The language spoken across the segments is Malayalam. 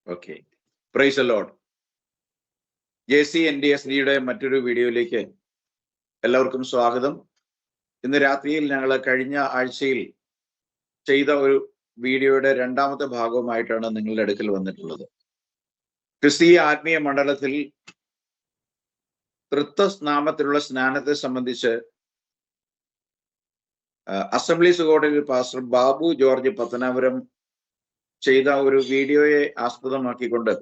Okay, price the Lord. JCNDSD മറ്റൊരു വീഡിയോയിലേക്ക് എല്ലാവർക്കും സ്വാഗതം. ഇന്ന് രാത്രിയിൽ ഞങ്ങൾ കഴിഞ്ഞ ആഴ്ചയിൽ ചെയ്ത ഒരു വീഡിയോയുടെ രണ്ടാമത്തെ ഭാഗവുമായിട്ടാണ് നിങ്ങളുടെ അടുക്കൽ വന്നിട്ടുള്ളത്. ക്രിസ്തീയ ആത്മീയ മണ്ഡലത്തിൽ തൃത്വനാമത്തിലുള്ള സ്നാനത്തെ സംബന്ധിച്ച് അസംബ്ലീസ് കോഡിൽ പാസ്റ്റർ ബാബു ജോർജ് പത്തനാപുരം ചെയ്ത ഒരു വീഡിയോയെ ആസ്പദമാക്കിക്കൊണ്ട്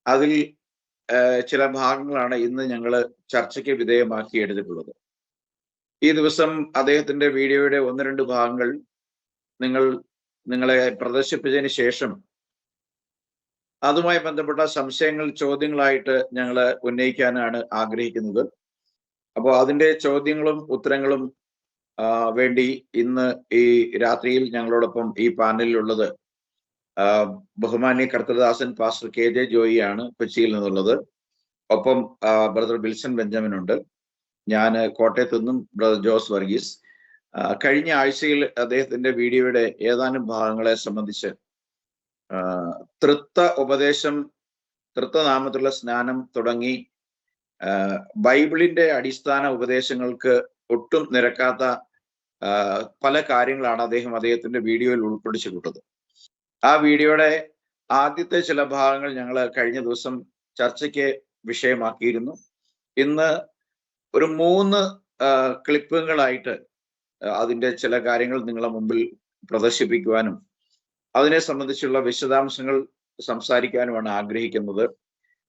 അതിൽ ചില ഭാഗങ്ങളാണ് ഇന്ന് ഞങ്ങൾ ചർച്ചയ്ക്ക് വിധേയമാക്കി എടുത്തിട്ടുള്ളത്. ഈ ദിവസം അദ്ദേഹത്തിന്റെ വീഡിയോയുടെ 1-2 ഭാഗങ്ങൾ നിങ്ങളെ പ്രദർശിപ്പിച്ചതിന് ശേഷം അതുമായി ബന്ധപ്പെട്ട സംശയങ്ങൾ ചോദ്യങ്ങളായിട്ട് ഞങ്ങൾ ഉന്നയിക്കാനാണ് ആഗ്രഹിക്കുന്നത്. അപ്പോൾ അതിന്റെ ചോദ്യങ്ങളും ഉത്തരങ്ങളും വേണ്ടി ഇന്ന് ഈ രാത്രിയിൽ ഞങ്ങളോടൊപ്പം ഈ പാനലിലുള്ളത് ബഹുമാന്യ കർത്തൃദാസൻ പാസ്റ്റർ KJ ജോയി ആണ് കൊച്ചിയിൽ നിന്നുള്ളത്. ഒപ്പം ബ്രദർ വിൽസൺ ബെഞ്ചമിൻ ഉണ്ട്. ഞാൻ കോട്ടയത്ത് നിന്നും ബ്രദർ ജോസ് വർഗീസ്. കഴിഞ്ഞ ആഴ്ചയിൽ അദ്ദേഹത്തിന്റെ വീഡിയോയുടെ ഏതാനും ഭാഗങ്ങളെ സംബന്ധിച്ച് തൃത്വ ഉപദേശം, തൃത്വനാമത്തിലുള്ള സ്നാനം തുടങ്ങി ബൈബിളിന്റെ അടിസ്ഥാന ഉപദേശങ്ങൾക്ക് ഒട്ടും നിരക്കാത്ത പല കാര്യങ്ങളാണ് അദ്ദേഹത്തിന്റെ വീഡിയോയിൽ ഉൾക്കൊള്ളിച്ചിട്ടുള്ളത്. ആ വീഡിയോയുടെ ആദ്യത്തെ ചില ഭാഗങ്ങൾ ഞങ്ങൾ കഴിഞ്ഞ ദിവസം ചർച്ചയ്ക്ക് വിഷയമാക്കിയിരുന്നു. ഇന്ന് ഒരു 3 ക്ലിപ്പുകളായിട്ട് അതിന്റെ ചില കാര്യങ്ങൾ നിങ്ങളുടെ മുമ്പിൽ പ്രദർശിപ്പിക്കുവാനും അതിനെ സംബന്ധിച്ചുള്ള വിശദാംശങ്ങൾ സംസാരിക്കാനുമാണ് ആഗ്രഹിക്കുന്നത്.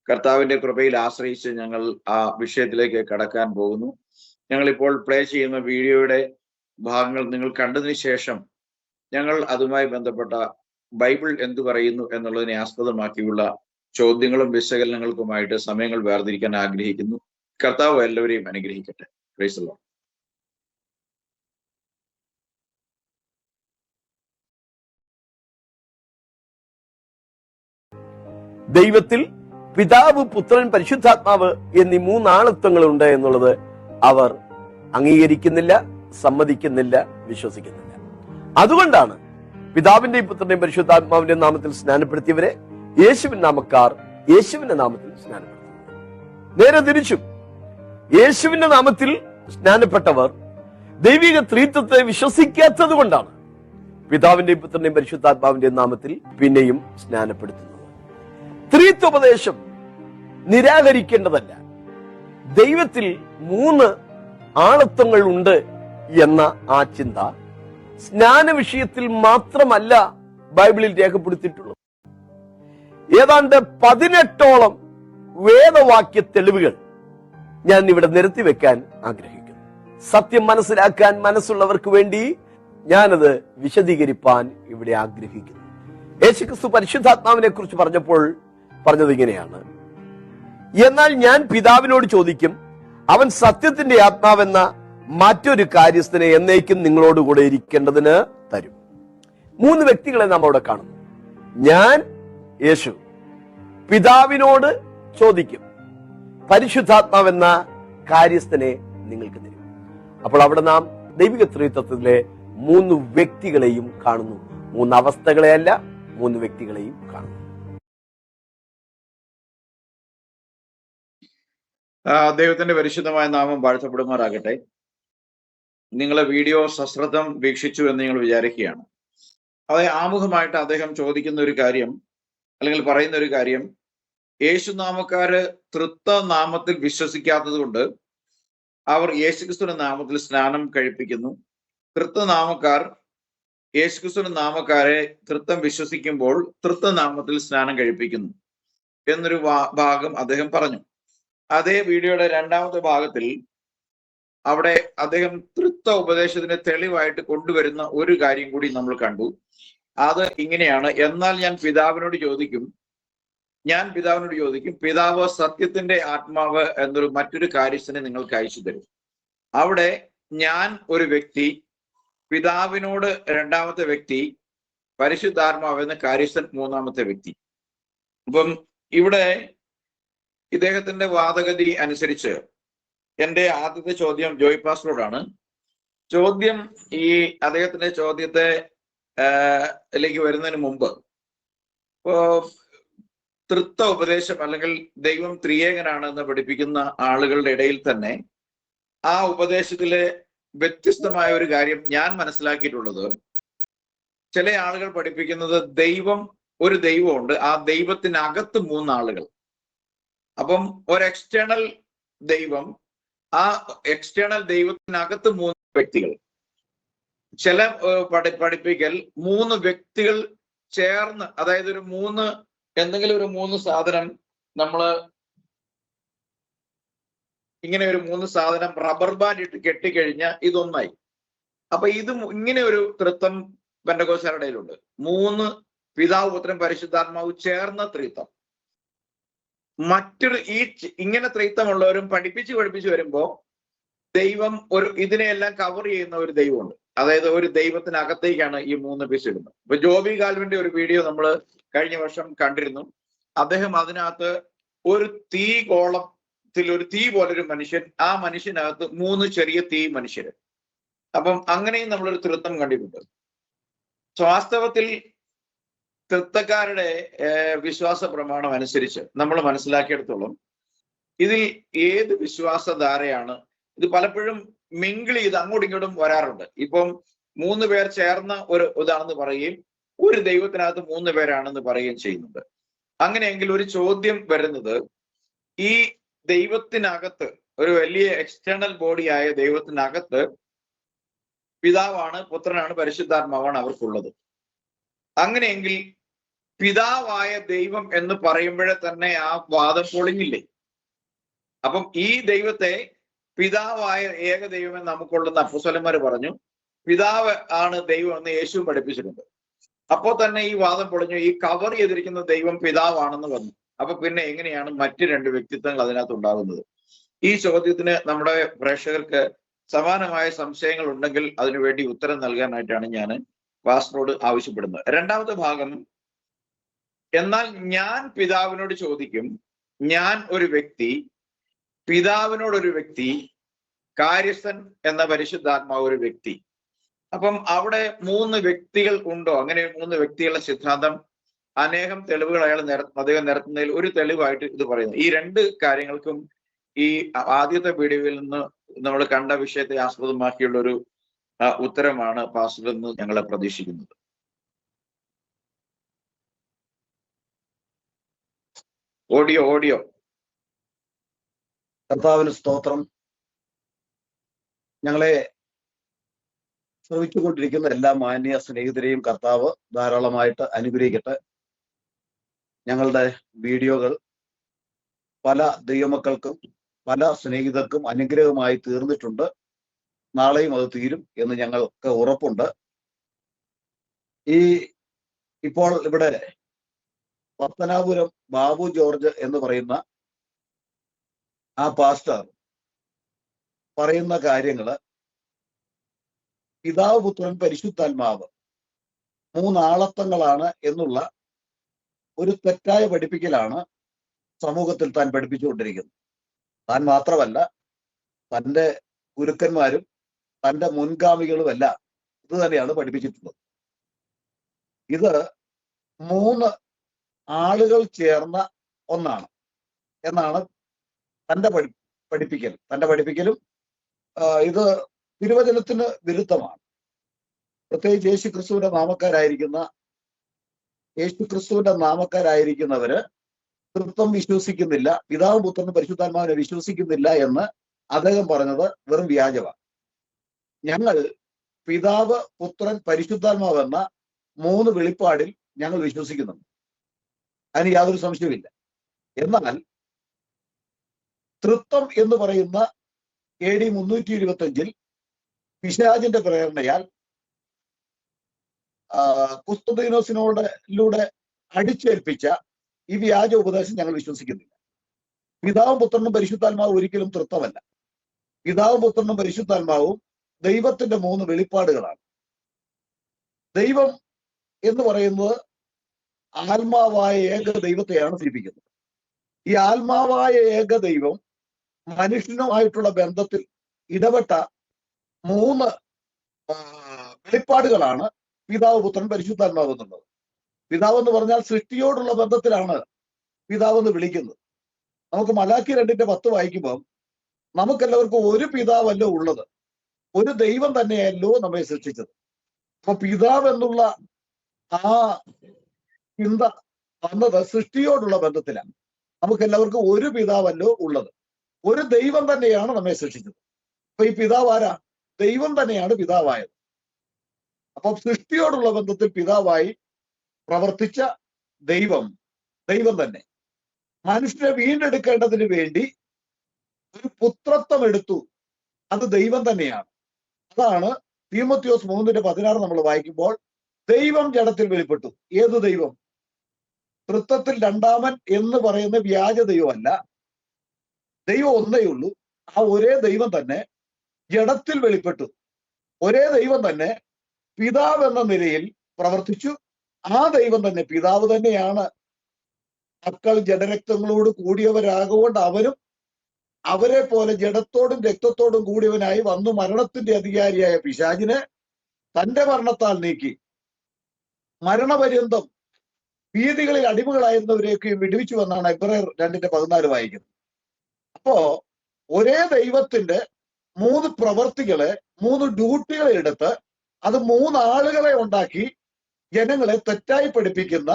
കർത്താവിന്റെ കൃപയിൽ ആശ്രയിച്ച് ഞങ്ങൾ ആ വിഷയത്തിലേക്ക് കടക്കാൻ പോകുന്നു. ഞങ്ങളിപ്പോൾ പ്ലേ ചെയ്യുന്ന വീഡിയോയുടെ ഭാഗങ്ങൾ നിങ്ങൾ കണ്ടതിന് ശേഷം ഞങ്ങൾ അതുമായി ബന്ധപ്പെട്ട ബൈബിൾ എന്തു പറയുന്നു എന്നുള്ളതിനെ ആസ്പദമാക്കിയുള്ള ചോദ്യങ്ങളും വിശകലനങ്ങൾക്കുമായിട്ട് സമയങ്ങൾ വേർതിരിക്കാൻ ആഗ്രഹിക്കുന്നു. കർത്താവ് എല്ലാവരെയും അനുഗ്രഹിക്കട്ടെ. Price the Lord. ദൈവത്തിൽ പിതാവ്, പുത്രൻ, പരിശുദ്ധാത്മാവ് എന്നീ 3 ആളത്വങ്ങളുണ്ട് എന്നുള്ളത് അവർ അംഗീകരിക്കുന്നില്ല, സമ്മതിക്കുന്നില്ല, വിശ്വസിക്കുന്നില്ല. അതുകൊണ്ടാണ് പിതാവിന്റെയും പുത്രന്റെയും പരിശുദ്ധാത്മാവിന്റെയും നാമത്തിൽ സ്നാനപ്പെടുത്തിയവരെ യേശുവിൻ നാമക്കാർ യേശുവിന്റെ നാമത്തിൽ സ്നാനപ്പെടുത്തുന്നത്. നേരെ തിരിച്ചും യേശുവിന്റെ നാമത്തിൽ സ്നാനപ്പെട്ടവർ ദൈവിക ത്രിത്വത്തെ വിശ്വസിക്കാത്തത് കൊണ്ടാണ് പിതാവിന്റെയും പുത്രന്റെയും പരിശുദ്ധാത്മാവിന്റെയും നാമത്തിൽ പിന്നെയും സ്നാനപ്പെടുത്തുന്നത്. ത്രിത്വോപദേശം നിരാകരിക്കേണ്ടതല്ല. ദൈവത്തിൽ 3 ആളത്വങ്ങൾ ഉണ്ട് എന്ന ആ ചിന്ത സ്നാന വിഷയത്തിൽ മാത്രമല്ല ബൈബിളിൽ രേഖപ്പെടുത്തിയിട്ടുള്ളത്. ഏതാണ്ട് 18ഓളം വേദവാക്യ തെളിവുകൾ ഞാൻ ഇവിടെ നിരത്തി വെക്കാൻ ആഗ്രഹിക്കുന്നു. സത്യം മനസ്സിലാക്കാൻ മനസ്സുള്ളവർക്ക് വേണ്ടി ഞാനത് വിശദീകരിപ്പാൻ ഇവിടെ ആഗ്രഹിക്കുന്നു. യേശുക്രിസ്തു പരിശുദ്ധാത്മാവിനെ കുറിച്ച് പറഞ്ഞപ്പോൾ പറഞ്ഞത് ഇങ്ങനെയാണ്: എന്നാൽ ഞാൻ പിതാവിനോട് ചോദിക്കും, അവൻ സത്യത്തിന്റെ ആത്മാവെന്ന മറ്റൊരു കാര്യസ്ഥനെ എന്നേക്കും നിങ്ങളോടുകൂടെ ഇരിക്കേണ്ടതിന് തരും. 3 വ്യക്തികളെ നാം അവിടെ കാണുന്നു. ഞാൻ, യേശു, പിതാവിനോട് ചോദിക്കും, പരിശുദ്ധാത്മാവെന്ന കാര്യസ്ഥനെ നിങ്ങൾക്ക് തരും. അപ്പോൾ അവിടെ നാം ദൈവിക ത്രിത്വത്തിലെ 3 വ്യക്തികളെയും കാണുന്നു. 3 അവസ്ഥകളെയല്ല, 3 വ്യക്തികളെയും കാണുന്നു. ദൈവത്തിന്റെ പരിശുദ്ധമായ നാമം വാഴ്ത്തപ്പെടുമാറാകട്ടെ. നിങ്ങളെ വീഡിയോ സശ്രദ്ധം വീക്ഷിച്ചു എന്ന് നിങ്ങൾ വിചാരിക്കുകയാണ്. അതായത് ആമുഖമായിട്ട് അദ്ദേഹം ചോദിക്കുന്ന ഒരു കാര്യം, അല്ലെങ്കിൽ പറയുന്ന ഒരു കാര്യം, യേശുനാമക്കാര് തൃത്വനാമത്തിൽ വിശ്വസിക്കാത്തത് കൊണ്ട് അവർ യേശുക്രിസ്തുവിന്റെ നാമത്തിൽ സ്നാനം കഴിപ്പിക്കുന്നു. തൃത്വനാമക്കാർ യേശുക്രിസ്തുവിന്റെ നാമക്കാരെ തൃത്വം വിശ്വസിക്കുമ്പോൾ തൃത്വനാമത്തിൽ സ്നാനം കഴിപ്പിക്കുന്നു എന്നൊരു ഭാഗം അദ്ദേഹം പറഞ്ഞു. അതേ വീഡിയോയുടെ 2ാമത്തെ ഭാഗത്തിൽ അവിടെ അദ്ദേഹം തൃത്വ ഉപദേശത്തിന് തെളിവായിട്ട് കൊണ്ടുവരുന്ന ഒരു കാര്യം കൂടി നമ്മൾ കണ്ടു. അത് ഇങ്ങനെയാണ്: എന്നാൽ ഞാൻ പിതാവിനോട് ചോദിക്കും, പിതാവ് സത്യത്തിന്റെ ആത്മാവ് എന്നൊരു മറ്റൊരു കാര്യസ്ഥനെ നിങ്ങൾക്ക് അയച്ചു തരും. അവിടെ ഞാൻ ഒരു വ്യക്തി, പിതാവിനോട് 2ാമത്തെ വ്യക്തി, പരിശുദ്ധാത്മാവ് എന്ന കാര്യസ്ഥൻ 3ാമത്തെ വ്യക്തി. അപ്പം ഇവിടെ ഇദ്ദേഹത്തിന്റെ വാദഗതി അനുസരിച്ച് എന്റെ ആദ്യത്തെ ചോദ്യം ജോയ് പാസ്റ്ററോടാണ്. ചോദ്യം ഈ അദ്ദേഹത്തിന്റെ ചോദ്യത്തെ ലേക്ക് വരുന്നതിന് മുമ്പ് തൃത്വ ഉപദേശം അല്ലെങ്കിൽ ദൈവം ത്രിയേകനാണ് എന്ന് പഠിപ്പിക്കുന്ന ആളുകളുടെ ഇടയിൽ തന്നെ ആ ഉപദേശത്തിലെ വ്യത്യസ്തമായ ഒരു കാര്യം ഞാൻ മനസ്സിലാക്കിയിട്ടുള്ളത്, ചില ആളുകൾ പഠിപ്പിക്കുന്നത് ഒരു ദൈവമുണ്ട്, ആ ദൈവത്തിനകത്ത് മൂന്നാളുകൾ. അപ്പം ഒരു എക്സ്റ്റേണൽ ദൈവം, ആ എക്സ്റ്റേണൽ ദൈവത്തിനകത്ത് മൂന്ന് വ്യക്തികൾ. ചില പഠിപ്പിക്കൽ മൂന്ന് വ്യക്തികൾ ചേർന്ന്, അതായത് എന്തെങ്കിലും ഒരു മൂന്ന് സാധനം നമ്മള് ഇങ്ങനെ ഒരു മൂന്ന് സാധനം റബ്ബർ ബാൻഡ് ഇട്ട് കെട്ടിക്കഴിഞ്ഞാൽ ഇതൊന്നായി. അപ്പൊ ഇങ്ങനെ ഒരു തൃത്വം പെന്തക്കോസ്തുകാരുടെ ഇടയിലുണ്ട്. മൂന്ന് പിതാവ് പുത്രൻ പരിശുദ്ധാത്മാവ് ചേർന്ന ത്രിത്വം. മറ്റൊരു ഇങ്ങനെ ത്രിത്വമുള്ളവരും പഠിപ്പിച്ച് വരുമ്പോ ദൈവം ഇതിനെയെല്ലാം കവർ ചെയ്യുന്ന ഒരു ദൈവമുണ്ട്. അതായത് ഒരു ദൈവത്തിനകത്തേക്കാണ് ഈ മൂന്ന് പീസ് ഇടുന്നത്. ഇപ്പൊ ജോബി ഗാൽവിന്റെ ഒരു വീഡിയോ നമ്മൾ കഴിഞ്ഞ വർഷം കണ്ടിരുന്നു. അദ്ദേഹം അതിനകത്ത് ഒരു ഗോളത്തിൽ ഒരു തീ പോലൊരു മനുഷ്യൻ, ആ മനുഷ്യനകത്ത് മൂന്ന് ചെറിയ തീ മനുഷ്യര്. അപ്പം അങ്ങനെയും നമ്മളൊരു തൃത്വം കണ്ടിട്ടുണ്ട്. വാസ്തവത്തിൽ തൃത്വക്കാരുടെ വിശ്വാസ പ്രമാണം അനുസരിച്ച് നമ്മൾ മനസ്സിലാക്കിയെടുത്തോളം ഇതിൽ ഏത് വിശ്വാസധാരയാണ്, ഇത് പലപ്പോഴും മിങ്കിൾ ചെയ്ത് അങ്ങോട്ടും ഇങ്ങോട്ടും വരാറുണ്ട്. ഇപ്പം 3 പേർ ചേർന്ന ഒരു ഇതാണെന്ന് പറയുകയും ഒരു ദൈവത്തിനകത്ത് 3 പേരാണെന്ന് പറയുകയും ചെയ്യുന്നുണ്ട്. അങ്ങനെയെങ്കിൽ ഒരു ചോദ്യം വരുന്നത്, ഈ ദൈവത്തിനകത്ത് ഒരു വലിയ എക്സ്റ്റേണൽ ബോഡിയായ ദൈവത്തിനകത്ത് പിതാവാണ്, പുത്രനാണ്, പരിശുദ്ധാത്മാവാണ് അവർക്കുള്ളത്. അങ്ങനെയെങ്കിൽ പിതാവായ ദൈവം എന്ന് പറയുമ്പോഴേ തന്നെ ആ വാദം പൊളിഞ്ഞില്ലേ? അപ്പം ഈ ദൈവത്തെ പിതാവായ ഏക ദൈവമെന്ന് നമുക്കുള്ളെന്ന് അപ്പോസ്തലന്മാർ പറഞ്ഞു. പിതാവ് ആണ് ദൈവം എന്ന് യേശു പഠിപ്പിച്ചിട്ടുണ്ട്. അപ്പോൾ തന്നെ ഈ വാദം പൊളിഞ്ഞു. ഈ കവർ ചെയ്തിരിക്കുന്ന ദൈവം പിതാവാണെന്ന് വന്നു. അപ്പൊ പിന്നെ എങ്ങനെയാണ് മറ്റ് 2 വ്യക്തിത്വങ്ങൾ അതിനകത്ത് ഉണ്ടാകുന്നത്? ഈ ചോദ്യത്തിന് നമ്മുടെ പ്രേക്ഷകർക്ക് സമാനമായ സംശയങ്ങൾ ഉണ്ടെങ്കിൽ അതിനുവേണ്ടി ഉത്തരം നൽകാനായിട്ടാണ് ഞാൻ പാസ്റ്ററോട് ആവശ്യപ്പെടുന്നത്. രണ്ടാമത്തെ ഭാഗം, എന്നാൽ ഞാൻ പിതാവിനോട് ചോദിക്കും, ഞാൻ ഒരു വ്യക്തി, പിതാവിനോടൊരു വ്യക്തി, കാര്യസ്ഥൻ എന്ന പരിശുദ്ധാത്മാവ് ഒരു വ്യക്തി. അപ്പം അവിടെ 3 വ്യക്തികൾ ഉണ്ടോ? അങ്ങനെ 3 വ്യക്തികളുടെ സിദ്ധാന്തം അനേകം തെളിവുകൾ അദ്ദേഹം നിരത്തുന്നതിൽ ഒരു തെളിവായിട്ട് ഇത് പറയുന്നു. ഈ 2 കാര്യങ്ങൾക്കും ഈ ആദ്യത്തെ വീഡിയോയിൽ നിന്ന് നമ്മൾ കണ്ട വിഷയത്തെ ആസ്പദമാക്കിയുള്ള ഒരു ഉത്തരമാണ് പാസ്റ്ററിൽ നിന്ന് ഞങ്ങൾ പ്രതീക്ഷിക്കുന്നത്. ഓഡിയോ കർത്താവിന് സ്തോത്രം. ഞങ്ങളെ ശ്രമിച്ചുകൊണ്ടിരിക്കുന്ന എല്ലാ മാന്യ സ്നേഹിതരെയും കർത്താവ് ധാരാളമായിട്ട് അനുഗ്രഹിക്കട്ടെ. ഞങ്ങളുടെ വീഡിയോകൾ പല ദൈവമക്കൾക്കും പല സ്നേഹിതർക്കും അനുഗ്രഹമായി തീർന്നിട്ടുണ്ട്. നാളെയും അത് തീരും എന്ന് ഞങ്ങൾക്ക് ഉറപ്പുണ്ട്. ഇപ്പോൾ ഇവിടെ പത്തനാപുരം ബാബു ജോർജ് എന്ന് പറയുന്ന ആ പാസ്റ്റർ പറയുന്ന കാര്യങ്ങള് പിതാവ് പുത്രൻ പരിശുദ്ധാത്മാവ് 3 ആളത്വങ്ങളാണ് എന്നുള്ള ഒരു തെറ്റായ പഠിപ്പിക്കലാണ് സമൂഹത്തിൽ താൻ പഠിപ്പിച്ചുകൊണ്ടിരിക്കുന്നത്. താൻ മാത്രമല്ല, തൻ്റെ ഗുരുക്കന്മാരും തൻ്റെ മുൻഗാമികളുമെല്ലാം ഇത് തന്നെയാണ് പഠിപ്പിച്ചിട്ടുള്ളത്. ഇത് 3 ആളുകൾ ചേർന്ന ഒന്നാണ് എന്നാണ് തൻ്റെ പഠിപ്പിക്കലും ഇത് തിരുവചനത്തിന് വിരുദ്ധമാണ്. പ്രത്യേകിച്ച് യേശുക്രിസ്തുവിന്റെ നാമക്കാരായിരിക്കുന്നവര് തൃത്വം വിശ്വസിക്കുന്നില്ല, പിതാവും പുത്രനും പരിശുദ്ധാത്മാവിനെ വിശ്വസിക്കുന്നില്ല എന്ന് അദ്ദേഹം പറഞ്ഞത് വെറും വ്യാജമാണ്. ഞങ്ങൾ പിതാവ്, പുത്രൻ, പരിശുദ്ധാത്മാവ് എന്ന 3 വെളിപ്പാടിൽ ഞങ്ങൾ വിശ്വസിക്കുന്നുണ്ട്. അതിന് യാതൊരു സംശയവുമില്ല. എന്നാൽ തൃത്വം എന്ന് പറയുന്ന AD 325 പിശാചിന്റെ പ്രേരണയാൽ കുസ്തുദീനോസിനോടിലൂടെ അടിച്ചേൽപ്പിച്ച ഈ വ്യാജ ഉപദേശം ഞങ്ങൾ വിശ്വസിക്കുന്നില്ല. പിതാവും പുത്രനും പരിശുദ്ധാത്മാവും ഒരിക്കലും തൃത്വമല്ല. പിതാവും പുത്രനും പരിശുദ്ധാത്മാവും ദൈവത്തിന്റെ 3 വെളിപ്പാടുകളാണ്. ദൈവം എന്ന് പറയുന്നത് ആത്മാവായ ഏക ദൈവത്തെയാണ് സൂചിപ്പിക്കുന്നത്. ഈ ആത്മാവായ ഏക ദൈവം മനുഷ്യനുമായിട്ടുള്ള ബന്ധത്തിൽ ഇടപെട്ട 3 വെളിപ്പാടുകളാണ് പിതാവ്, പുത്രൻ, പരിശുദ്ധാത്മാവ് എന്നുള്ളത്. പിതാവ് എന്ന് പറഞ്ഞാൽ സൃഷ്ടിയോടുള്ള ബന്ധത്തിലാണ് പിതാവെന്ന് വിളിക്കുന്നത്. നമുക്ക് മലാക്കി 2:10 വായിക്കുമ്പോൾ നമുക്കെല്ലാവർക്കും ഒരു പിതാവല്ലോ ഉള്ളത്, ഒരു ദൈവം തന്നെയല്ലോ നമ്മെ സൃഷ്ടിച്ചത്. അപ്പൊ പിതാവ് എന്നുള്ള ആ ചിന്ത വന്നത് സൃഷ്ടിയോടുള്ള ബന്ധത്തിലാണ്. നമുക്കെല്ലാവർക്കും ഒരു പിതാവല്ലോ ഉള്ളത്, ഒരു ദൈവം തന്നെയാണ് നമ്മെ സൃഷ്ടിച്ചത്. അപ്പൊ ഈ പിതാവ് ആരാ? ദൈവം തന്നെയാണ് പിതാവായത്. അപ്പൊ സൃഷ്ടിയോടുള്ള ബന്ധത്തിൽ പിതാവായി പ്രവർത്തിച്ച ദൈവം തന്നെ മനുഷ്യരെ വീണ്ടെടുക്കേണ്ടതിന് വേണ്ടി ഒരു പുത്രത്വം എടുത്തു. അത് ദൈവം തന്നെയാണ്. അതാണ് തീമോഥെയോസ് 3:16 നമ്മൾ വായിക്കുമ്പോൾ ദൈവം ജഡത്തിൽ വെളിപ്പെട്ടു. ഏത് ദൈവം? തൃത്വത്തിൽ രണ്ടാമൻ എന്ന് പറയുന്ന വ്യാജ ദൈവമല്ല, ദൈവം ഒന്നേ ഉള്ളൂ. ആ ഒരേ ദൈവം തന്നെ ജഡത്തിൽ വെളിപ്പെട്ടു. ഒരേ ദൈവം തന്നെ പിതാവ് എന്ന നിലയിൽ പ്രവർത്തിച്ചു. ആ ദൈവം തന്നെ പിതാവ് തന്നെയാണ് മക്കൾ ജഡരക്തങ്ങളോട് കൂടിയവരാകൊണ്ട് അവരും അവരെ പോലെ ജഡത്തോടും രക്തത്തോടും കൂടിയവനായി വന്നു മരണത്തിന്റെ അധികാരിയായ പിശാചിനെ തന്റെ മരണത്താൽ നീക്കി മരണപര്യന്തം ഭീതികളിൽ അടിമകളായിരുന്നവരെയൊക്കെ വിടുവിച്ചു എന്നാണ് എബ്രായർ 2:14 വായിക്കുന്നത്. അപ്പോ ഒരേ ദൈവത്തിന്റെ 3 പ്രവർത്തികളെ, 3 ഡ്യൂട്ടികളെ എടുത്ത് അത് 3 ആളുകളെ ഉണ്ടാക്കി ജനങ്ങളെ തെറ്റായി പഠിപ്പിക്കുന്ന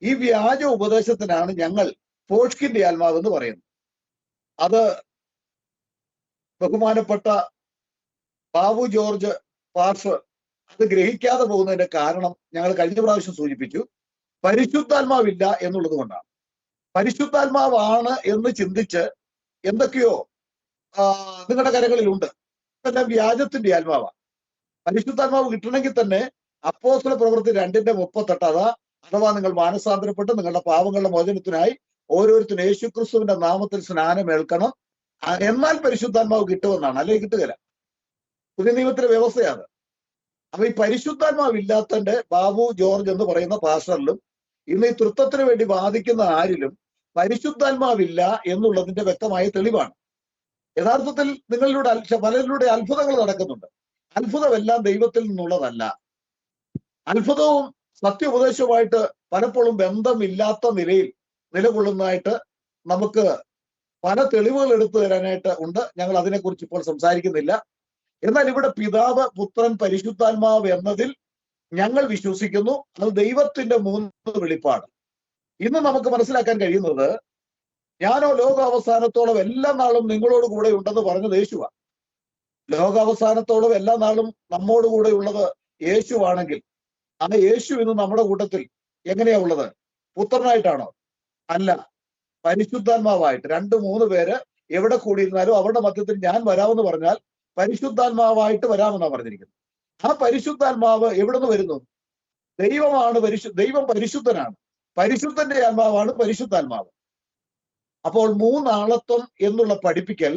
ഈ വ്യാജ ഉപദേശത്തിനാണ് ഞങ്ങൾ ഫോഷ്കിന്റെ ആത്മാവ് എന്ന് പറയുന്നത്. അത് ബഹുമാനപ്പെട്ട ബാബു ജോർജ് പാർഷ് അത് ഗ്രഹിക്കാതെ പോകുന്നതിന്റെ കാരണം ഞങ്ങൾ കഴിഞ്ഞ പ്രാവശ്യം സൂചിപ്പിച്ചു. പരിശുദ്ധാത്മാവില്ല എന്നുള്ളത് കൊണ്ടാണ്. പരിശുദ്ധാത്മാവാണ് എന്ന് ചിന്തിച്ച് എന്തൊക്കെയോ നിങ്ങളുടെ കരങ്ങളിലുണ്ട്. എല്ലാം വ്യാജത്തിന്റെ ആത്മാവാണ്. പരിശുദ്ധാത്മാവ് കിട്ടണമെങ്കിൽ തന്നെ അപ്പോസ്തല പ്രവൃത്തി 2:38 അഥവാ നിങ്ങൾ മാനസാന്തരപ്പെട്ട് നിങ്ങളുടെ പാവങ്ങളുടെ മോചനത്തിനായി ഓരോരുത്തരും യേശുക്രിസ്തുവിന്റെ നാമത്തിൽ സ്നാനമേൽക്കണം, എന്നാൽ പരിശുദ്ധാത്മാവ് കിട്ടുമെന്നാണ്. അല്ലെങ്കിൽ കിട്ടുകയില്ല. പുതിയ നിയമത്തിലെ വ്യവസ്ഥയാണ്. അപ്പൊ ഈ പരിശുദ്ധാത്മാവ് ഇല്ലാത്തന്റെ ബാബു ജോർജ് എന്ന് പറയുന്ന പാസ്റ്ററിലും ഇന്ന് ഈ തൃത്വത്തിന് വേണ്ടി വാദിക്കുന്ന ആരിലും പരിശുദ്ധാത്മാവില്ല എന്നുള്ളതിന്റെ വ്യക്തമായ തെളിവാണ്. യഥാർത്ഥത്തിൽ നിങ്ങളിലൂടെ പലരിലൂടെ അത്ഭുതങ്ങൾ നടക്കുന്നുണ്ട്. അത്ഭുതമെല്ലാം ദൈവത്തിൽ നിന്നുള്ളതല്ല. അത്ഭുതവും സത്യോപദേശവുമായിട്ട് പലപ്പോഴും ബന്ധമില്ലാത്ത നിലയിൽ നിലകൊള്ളുന്നതായിട്ട് നമുക്ക് പല തെളിവുകൾ എടുത്തു തരാനായിട്ട് ഉണ്ട്. ഞങ്ങൾ അതിനെക്കുറിച്ച് ഇപ്പോൾ സംസാരിക്കുന്നില്ല. എന്നാൽ ഇവിടെ പിതാവ്, പുത്രൻ, പരിശുദ്ധാത്മാവ് എന്നതിൽ ഞങ്ങൾ വിശ്വസിക്കുന്നു. അത് ദൈവത്തിന്റെ 3 വെളിപ്പാട്. ഇന്ന് നമുക്ക് മനസ്സിലാക്കാൻ കഴിയുന്നത്, ഞാനോ ലോകാവസാനത്തോളം എല്ലാ നാളും നിങ്ങളോട് കൂടെ ഉണ്ടെന്ന് പറഞ്ഞത് യേശുവാണ്. ലോകാവസാനത്തോളം എല്ലാ നാളും നമ്മോട് കൂടെ ഉള്ളത് യേശുവാണെങ്കിൽ ആ യേശു ഇന്ന് നമ്മുടെ കൂട്ടത്തിൽ എങ്ങനെയാ ഉള്ളത്? പുത്രനായിട്ടാണോ? അല്ല, പരിശുദ്ധാത്മാവായിട്ട്. 2-3 പേര് എവിടെ കൂടിയിരുന്നാലും അവരുടെ മധ്യത്തിൽ ഞാൻ വരാമെന്ന് പറഞ്ഞാൽ പരിശുദ്ധാത്മാവായിട്ട് വരാമെന്നാണ് പറഞ്ഞിരിക്കുന്നത്. ആ പരിശുദ്ധാത്മാവ് എവിടെ നിന്ന് വരുന്നു? ദൈവമാണ്. ദൈവം പരിശുദ്ധനാണ്. പരിശുദ്ധന്റെ ആത്മാവാണ് പരിശുദ്ധാത്മാവ്. അപ്പോൾ 3 ആളത്വം എന്നുള്ള പഠിപ്പിക്കൽ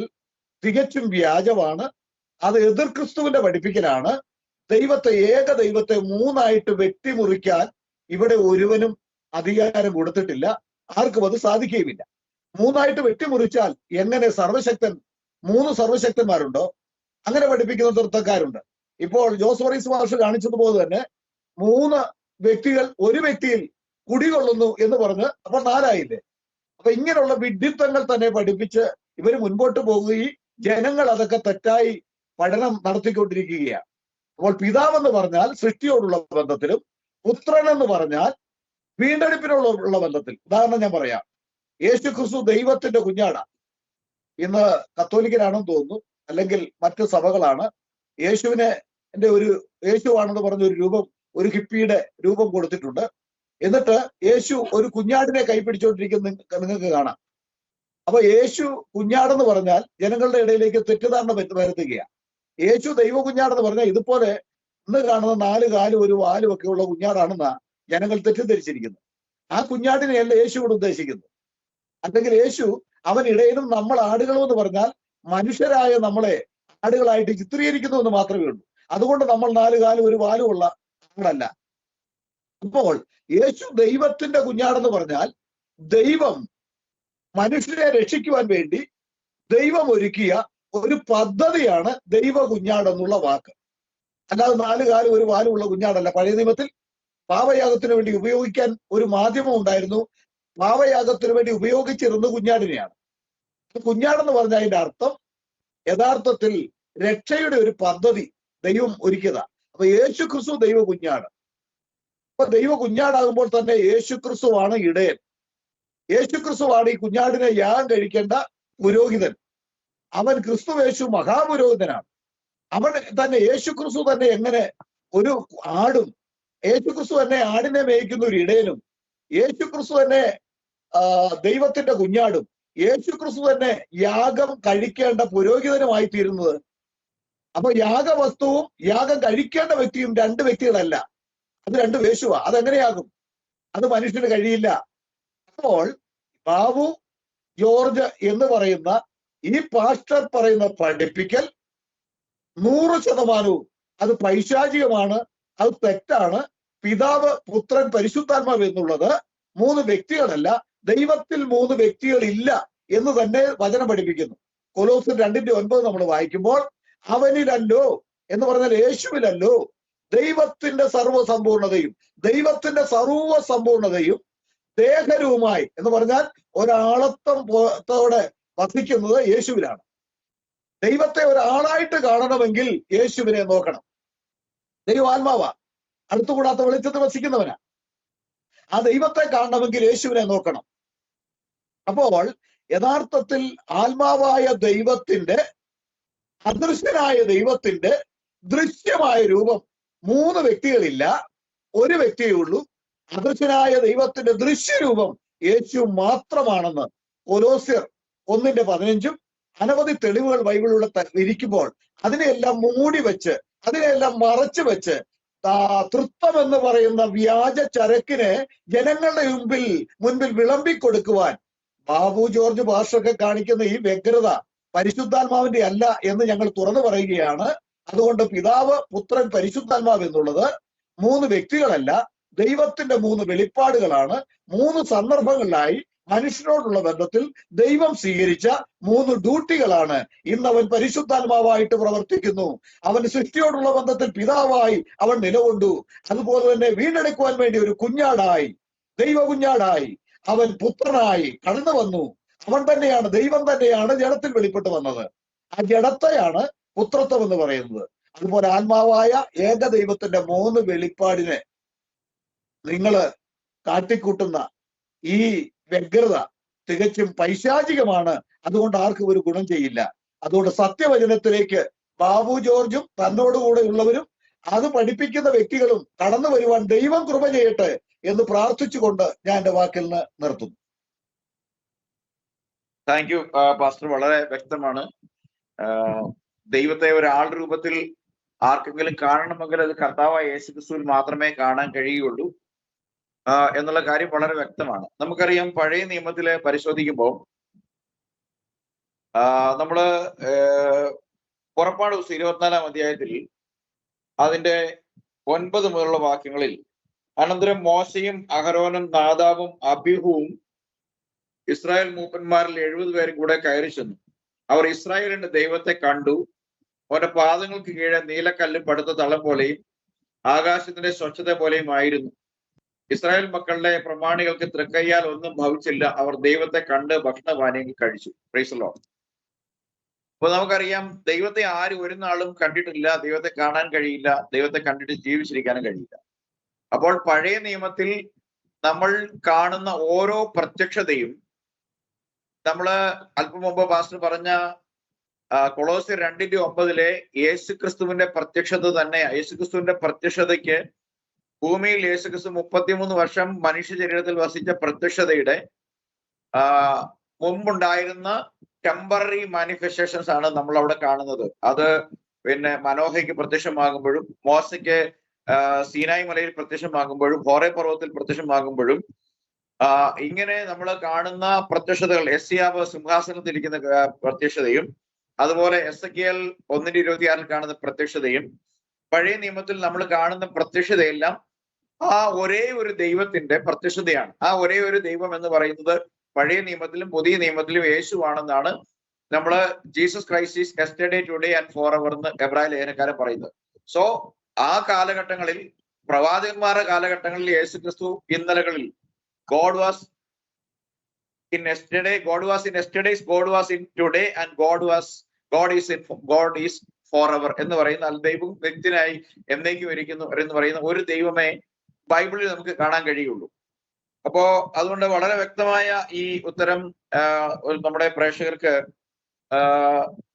തികച്ചും വ്യാജമാണ്. അത് എതിർ ക്രിസ്തുവിന്റെ പഠിപ്പിക്കലാണ്. ഏക ദൈവത്തെ 3ആയിട്ട് വെട്ടിമുറിക്കാൻ ഇവിടെ ഒരുവനും അധികാരം കൊടുത്തിട്ടില്ല. ആർക്കും അത് സാധിക്കുകയുമില്ല. 3ആയിട്ട് വെട്ടിമുറിച്ചാൽ എങ്ങനെ സർവശക്തൻ 3 സർവശക്തന്മാരുണ്ടോ? അങ്ങനെ പഠിപ്പിക്കുന്ന തൃത്വക്കാരുണ്ട്. ഇപ്പോൾ ജോസ് വർഗീസ് മാഷ് കാണിച്ചതുപോലെ തന്നെ 3 വ്യക്തികൾ ഒരു വ്യക്തിയിൽ കുടികൊള്ളുന്നു എന്ന് പറഞ്ഞ് അപ്പോൾ 4 ആയില്ലേ? അപ്പൊ ഇങ്ങനെയുള്ള വിഡ്ഢിത്തങ്ങൾ തന്നെ പഠിപ്പിച്ച് ഇവർ മുൻപോട്ട് പോകുകയും ജനങ്ങൾ അതൊക്കെ തെറ്റായി പഠനം നടത്തിക്കൊണ്ടിരിക്കുകയാണ്. അപ്പോൾ പിതാവെന്ന് പറഞ്ഞാൽ സൃഷ്ടിയോടുള്ള ബന്ധത്തിലും പുത്രൻ എന്ന് പറഞ്ഞാൽ വീണ്ടെടുപ്പിനുള്ള ബന്ധത്തിൽ. ഉദാഹരണം ഞാൻ പറയാം. യേശു ക്രിസ്തു ദൈവത്തിന്റെ കുഞ്ഞാടാണ്. ഇന്ന് കത്തോലിക്കനാണെന്ന് തോന്നുന്നു, അല്ലെങ്കിൽ മറ്റു സഭകളാണ് യേശുവിനെ യേശുവാണെന്ന് പറഞ്ഞ ഒരു ഹിപ്പിയുടെ രൂപം കൊടുത്തിട്ടുണ്ട്. എന്നിട്ട് യേശു ഒരു കുഞ്ഞാടിനെ കൈപിടിച്ചുകൊണ്ടിരിക്കുന്ന നിങ്ങൾക്ക് കാണാം. അപ്പൊ യേശു കുഞ്ഞാടെന്ന് പറഞ്ഞാൽ ജനങ്ങളുടെ ഇടയിലേക്ക് തെറ്റിദ്ധാരണ വരുത്തുകയാണ്. യേശു ദൈവ കുഞ്ഞാടെന്ന് പറഞ്ഞാൽ ഇതുപോലെ ഇന്ന് കാണുന്ന 4 കാലും 1 വാലും ഒക്കെ ഉള്ള കുഞ്ഞാടാണെന്നാ ജനങ്ങൾ തെറ്റിദ്ധരിച്ചിരിക്കുന്നത്. ആ കുഞ്ഞാടിനെയല്ല യേശുവോട് ഉദ്ദേശിക്കുന്നത്. അല്ലെങ്കിൽ യേശു അവൻ ഇടയിലും നമ്മൾ ആടുകളും എന്ന് പറഞ്ഞാൽ മനുഷ്യരായ നമ്മളെ ആടുകളായിട്ട് ചിത്രീകരിക്കുന്നു എന്ന് മാത്രമേ ഉള്ളൂ. അതുകൊണ്ട് നമ്മൾ 4 കാലും 1 വാലും ഉള്ള ആളല്ല. അപ്പോൾ യേശു ദൈവത്തിന്റെ കുഞ്ഞാടെന്ന് പറഞ്ഞാൽ ദൈവം മനുഷ്യരെ രക്ഷിക്കുവാൻ വേണ്ടി ദൈവം ഒരുക്കിയ ഒരു പദ്ധതിയാണ് ദൈവ കുഞ്ഞാടെന്നുള്ള വാക്ക്. അല്ലാതെ 4 കാലും 1 വാലും ഉള്ള കുഞ്ഞാടല്ല. പഴയ നിയമത്തിൽ പാപയാഗത്തിന് വേണ്ടി ഉപയോഗിക്കാൻ ഒരു മാധ്യമം ഉണ്ടായിരുന്നു. പാപയാഗത്തിന് വേണ്ടി ഉപയോഗിച്ചിരുന്നത് കുഞ്ഞാടിനെയാണ്. കുഞ്ഞാടെന്ന് പറഞ്ഞ അതിന്റെ അർത്ഥം യഥാർത്ഥത്തിൽ രക്ഷയുടെ ഒരു പദ്ധതി ദൈവം ഒരുക്കിയതാ. അപ്പൊ യേശു ക്രിസ്തു ദൈവ കുഞ്ഞാട്. അപ്പൊ ദൈവ കുഞ്ഞാടാകുമ്പോൾ തന്നെ യേശു ക്രിസ്തുവാണ് ഇടയൻ. യേശു ക്രിസ്തുവാണ് ഈ കുഞ്ഞാടിനെ യാഗം കഴിക്കേണ്ട പുരോഹിതൻ. അവൻ ക്രിസ്തുവേശു മഹാപുരോഹിതനാണ്. അവൻ തന്നെ യേശു ക്രിസ്തു തന്നെ എങ്ങനെ ഒരു ആടും, യേശു ക്രിസ്തു തന്നെ ആടിനെ മേയ്ക്കുന്ന ഒരു ഇടയനും, യേശു ക്രിസ്തു തന്നെ ദൈവത്തിന്റെ കുഞ്ഞാടും, യേശു ക്രിസ്തു തന്നെ യാഗം കഴിക്കേണ്ട പുരോഹിതനുമായി തീരുന്നത്. അപ്പൊ യാഗവസ്തുവും യാഗം കഴിക്കേണ്ട വ്യക്തിയും രണ്ട് വ്യക്തികളല്ല, അത് രണ്ട് വേശുവാ. അതെങ്ങനെയാകും? അത് മനുഷ്യന് കഴിയില്ല. അപ്പോൾ ബാബു ജോർജ് എന്ന് പറയുന്ന ഈ പാസ്റ്റർ പറയുന്ന പഠിപ്പിക്കൽ 100% അത് പൈശാചികമാണ്, അത് തെറ്റാണ്. പിതാവ്, പുത്രൻ, പരിശുദ്ധാത്മാവ് എന്നുള്ളത് 3 വ്യക്തികളല്ല, ദൈവത്തിൽ 3 വ്യക്തികളില്ല എന്ന് തന്നെ വചനം പഠിപ്പിക്കുന്നു. കൊലോസ്യർ 2:9 നമ്മൾ വായിക്കുമ്പോൾ അവനിലല്ലോ എന്ന് പറഞ്ഞാൽ യേശുവിലല്ലോ ദൈവത്തിന്റെ സർവ്വസമ്പൂർണതയും ദൈവത്തിന്റെ സർവ്വസമ്പൂർണതയും ദേഹരവുമായി എന്ന് പറഞ്ഞാൽ ഒരാളത്തോടെ വസിക്കുന്നത് യേശുവിലാണ്. ദൈവത്തെ ഒരാളായിട്ട് കാണണമെങ്കിൽ യേശുവിനെ നോക്കണം. ദൈവാത്മാവാ, അടുത്തുകൂടാത്ത വെളിച്ചത്തിൽ വസിക്കുന്നവനാ. ആ ദൈവത്തെ കാണണമെങ്കിൽ യേശുവിനെ നോക്കണം. അപ്പോൾ യഥാർത്ഥത്തിൽ ആത്മാവായ ദൈവത്തിന്റെ, അദൃശ്യനായ ദൈവത്തിന്റെ ദൃശ്യമായ രൂപം 3 വ്യക്തികളില്ല, ഒരു വ്യക്തിയേ ഉള്ളൂ. അദൃശ്യനായ ദൈവത്തിന്റെ ദൃശ്യരൂപം യേശു മാത്രമാണെന്ന് കൊലോസ്യർ 1:15 അനവധി തെളിവുകൾ ബൈബിളിലൂടെ ഇരിക്കുമ്പോൾ അതിനെയെല്ലാം മൂടി വെച്ച്, അതിനെല്ലാം മറച്ചു വെച്ച് തൃത്വം എന്ന് പറയുന്ന വ്യാജ ചരക്കിനെ ജനങ്ങളുടെ മുൻപിൽ വിളമ്പിക്കൊടുക്കുവാൻ ബാബു ജോർജ് പാസ്റ്ററൊക്കെ കാണിക്കുന്ന ഈ വ്യഗ്രത പരിശുദ്ധാത്മാവിന്റെ അല്ല എന്ന് ഞങ്ങൾ തുറന്നു പറയുകയാണ്. അതുകൊണ്ട് പിതാവ്, പുത്രൻ, പരിശുദ്ധാത്മാവ് എന്നുള്ളത് 3 വ്യക്തികളല്ല, ദൈവത്തിന്റെ 3 വെളിപ്പാടുകളാണ്. 3 സന്ദർഭങ്ങളിലായി മനുഷ്യനോടുള്ള ബന്ധത്തിൽ ദൈവം സ്വീകരിച്ച 3 ഡ്യൂട്ടികളാണ്. ഇന്ന് അവൻ പരിശുദ്ധാത്മാവായിട്ട് പ്രവർത്തിക്കുന്നു. അവൻ സൃഷ്ടിയോടുള്ള ബന്ധത്തിൽ പിതാവായി അവൻ നിലകൊണ്ടു. അതുപോലെ തന്നെ വീണ്ടെടുക്കുവാൻ വേണ്ടി ഒരു കുഞ്ഞാടായി, ദൈവ കുഞ്ഞാടായി അവൻ പുത്രനായി കടന്നു വന്നു. അവൻ തന്നെയാണ്, ദൈവം തന്നെയാണ് ജഡത്തിൽ വെളിപ്പെട്ട് വന്നത്. ആ ജഡത്തെയാണ് പുത്രത്വം എന്ന് പറയുന്നത്. അതുപോലെ ആത്മാവായ ഏകദൈവത്തിന്റെ 3 വെളിപ്പാടിനെ നിങ്ങള് കാട്ടിക്കൂട്ടുന്ന ഈ വ്യഗ്രത തികച്ചും പൈശാചികമാണ്. അതുകൊണ്ട് ആർക്കും ഒരു ഗുണം ചെയ്യില്ല. അതുകൊണ്ട് സത്യവചനത്തിലേക്ക് ബാബു ജോർജും തന്നോടുകൂടെ ഉള്ളവരും അത് പഠിപ്പിക്കുന്ന വ്യക്തികളും കടന്നു വരുവാൻ ദൈവം കൃപ ചെയ്യട്ടെ എന്ന് പ്രാർത്ഥിച്ചുകൊണ്ട് ഞാൻ എന്റെ വാക്കിൽ നിന്ന് നിർത്തുന്നു. താങ്ക് യു പാസ്റ്റർ, വളരെ വ്യക്തമാണ്. ദൈവത്തെ ഒരാൾ രൂപത്തിൽ ആർക്കെങ്കിലും കാണണമെങ്കിൽ അത് കർത്താവായ യേശുക്രിസ്തുവിൽ മാത്രമേ കാണാൻ കഴിയുള്ളൂ എന്നുള്ള കാര്യം വളരെ വ്യക്തമാണ്. നമുക്കറിയാം, പഴയ നിയമത്തിലെ പരിശോധിക്കുമ്പോൾ നമ്മള് പുറപ്പാട് 24-ാം അധ്യായത്തിൽ അതിന്റെ 9 മുതലുള്ള വാക്യങ്ങളിൽ, അനന്തരം മോശയും അഹരോനും നാദാബും അബീഹുവും ഇസ്രായേൽ മൂപ്പന്മാരിൽ 70 പേരും കൂടെ കയറി ചെന്നു. അവർ ഇസ്രായേലിന്റെ ദൈവത്തെ കണ്ടു. അവന്റെ പാദങ്ങൾക്ക് കീഴെ നീലക്കല്ല് പടുത്ത തളം പോലെയും ആകാശത്തിന്റെ സ്വച്ഛത പോലെയും ആയിരുന്നു. ഇസ്രായേൽ മക്കളുടെ പ്രമാണികൾക്ക് തൃക്കയ്യാൽ ഒന്നും ഭവിച്ചില്ല. അവർ ദൈവത്തെ കണ്ട് ഭക്ഷണപാനീയങ്ങൾ കഴിച്ചു. Price the Lord. അപ്പൊ നമുക്കറിയാം, ദൈവത്തെ ആരും ഒരു നാളും കണ്ടിട്ടില്ല, ദൈവത്തെ കാണാൻ കഴിയില്ല, ദൈവത്തെ കണ്ടിട്ട് ജീവിച്ചിരിക്കാനും കഴിയില്ല. അപ്പോൾ പഴയ നിയമത്തിൽ നമ്മൾ കാണുന്ന ഓരോ പ്രത്യക്ഷതയും, നമ്മള് അല്പം മുമ്പ് പാസ്റ്റർ പറഞ്ഞ കൊളോസ്യർ 2:9 യേശുക്രിസ്തുവിന്റെ പ്രത്യക്ഷത തന്നെ, യേശുക്രിസ്തുവിന്റെ പ്രത്യക്ഷതയ്ക്ക് ഭൂമിയിൽ യേശുക്രിസ്തു 33 വർഷം മനുഷ്യ ശരീരത്തിൽ വസിച്ച പ്രത്യക്ഷതയുടെ മുമ്പുണ്ടായിരുന്ന ടെമ്പററി മാനിഫെസ്റ്റേഷൻസ് ആണ് നമ്മൾ അവിടെ കാണുന്നത്. അത് പിന്നെ മനോഹയ്ക്ക് പ്രത്യക്ഷമാകുമ്പോഴും, മോശയ്ക്ക് സീനായി മലയിൽ പ്രത്യക്ഷമാകുമ്പോഴും, ഹോറേ പർവ്വതത്തിൽ പ്രത്യക്ഷമാകുമ്പോഴും, ഇങ്ങനെ നമ്മൾ കാണുന്ന പ്രത്യക്ഷതകൾ, യെശയ്യാവ് സിംഹാസനത്തിലിരിക്കുന്ന പ്രത്യക്ഷതയും, അതുപോലെ എസെക്കിയേൽ 1:26 കാണുന്ന പ്രത്യക്ഷതയും, പഴയ നിയമത്തിൽ നമ്മൾ കാണുന്ന പ്രത്യക്ഷതയെല്ലാം ആ ഒരേ ഒരു ദൈവത്തിന്റെ പ്രത്യക്ഷതയാണ്. ആ ഒരേ ഒരു ദൈവം എന്ന് പറയുന്നത് പഴയ നിയമത്തിലും പുതിയ നിയമത്തിലും യേശുവാണെന്നാണ് നമ്മള് Jesus Christ is yesterday, today and for ever എന്ന് എബ്രായ ലേഖനക്കാരൻ പറയുന്നത്. സോ ആ കാലഘട്ടങ്ങളിൽ, പ്രവാചകന്മാരുടെ കാലഘട്ടങ്ങളിൽ യേശു ക്രിസ്തു ഇന്നലകളിൽ God was in yesterday, God was in yesterday's, God was in today, and God is forever എന്ന് പറയുന്ന ദൈവം വ്യക്തിനായി എന്നേക്കും ഇരിക്കുന്നു എന്ന് പറയുന്ന ഒരു ദൈവമേ ബൈബിളിൽ നമുക്ക് കാണാൻ കഴിയുള്ളൂ. അപ്പോ അതുകൊണ്ട് വളരെ വ്യക്തമായ ഈ ഉത്തരം നമ്മുടെ പ്രേക്ഷകർക്ക്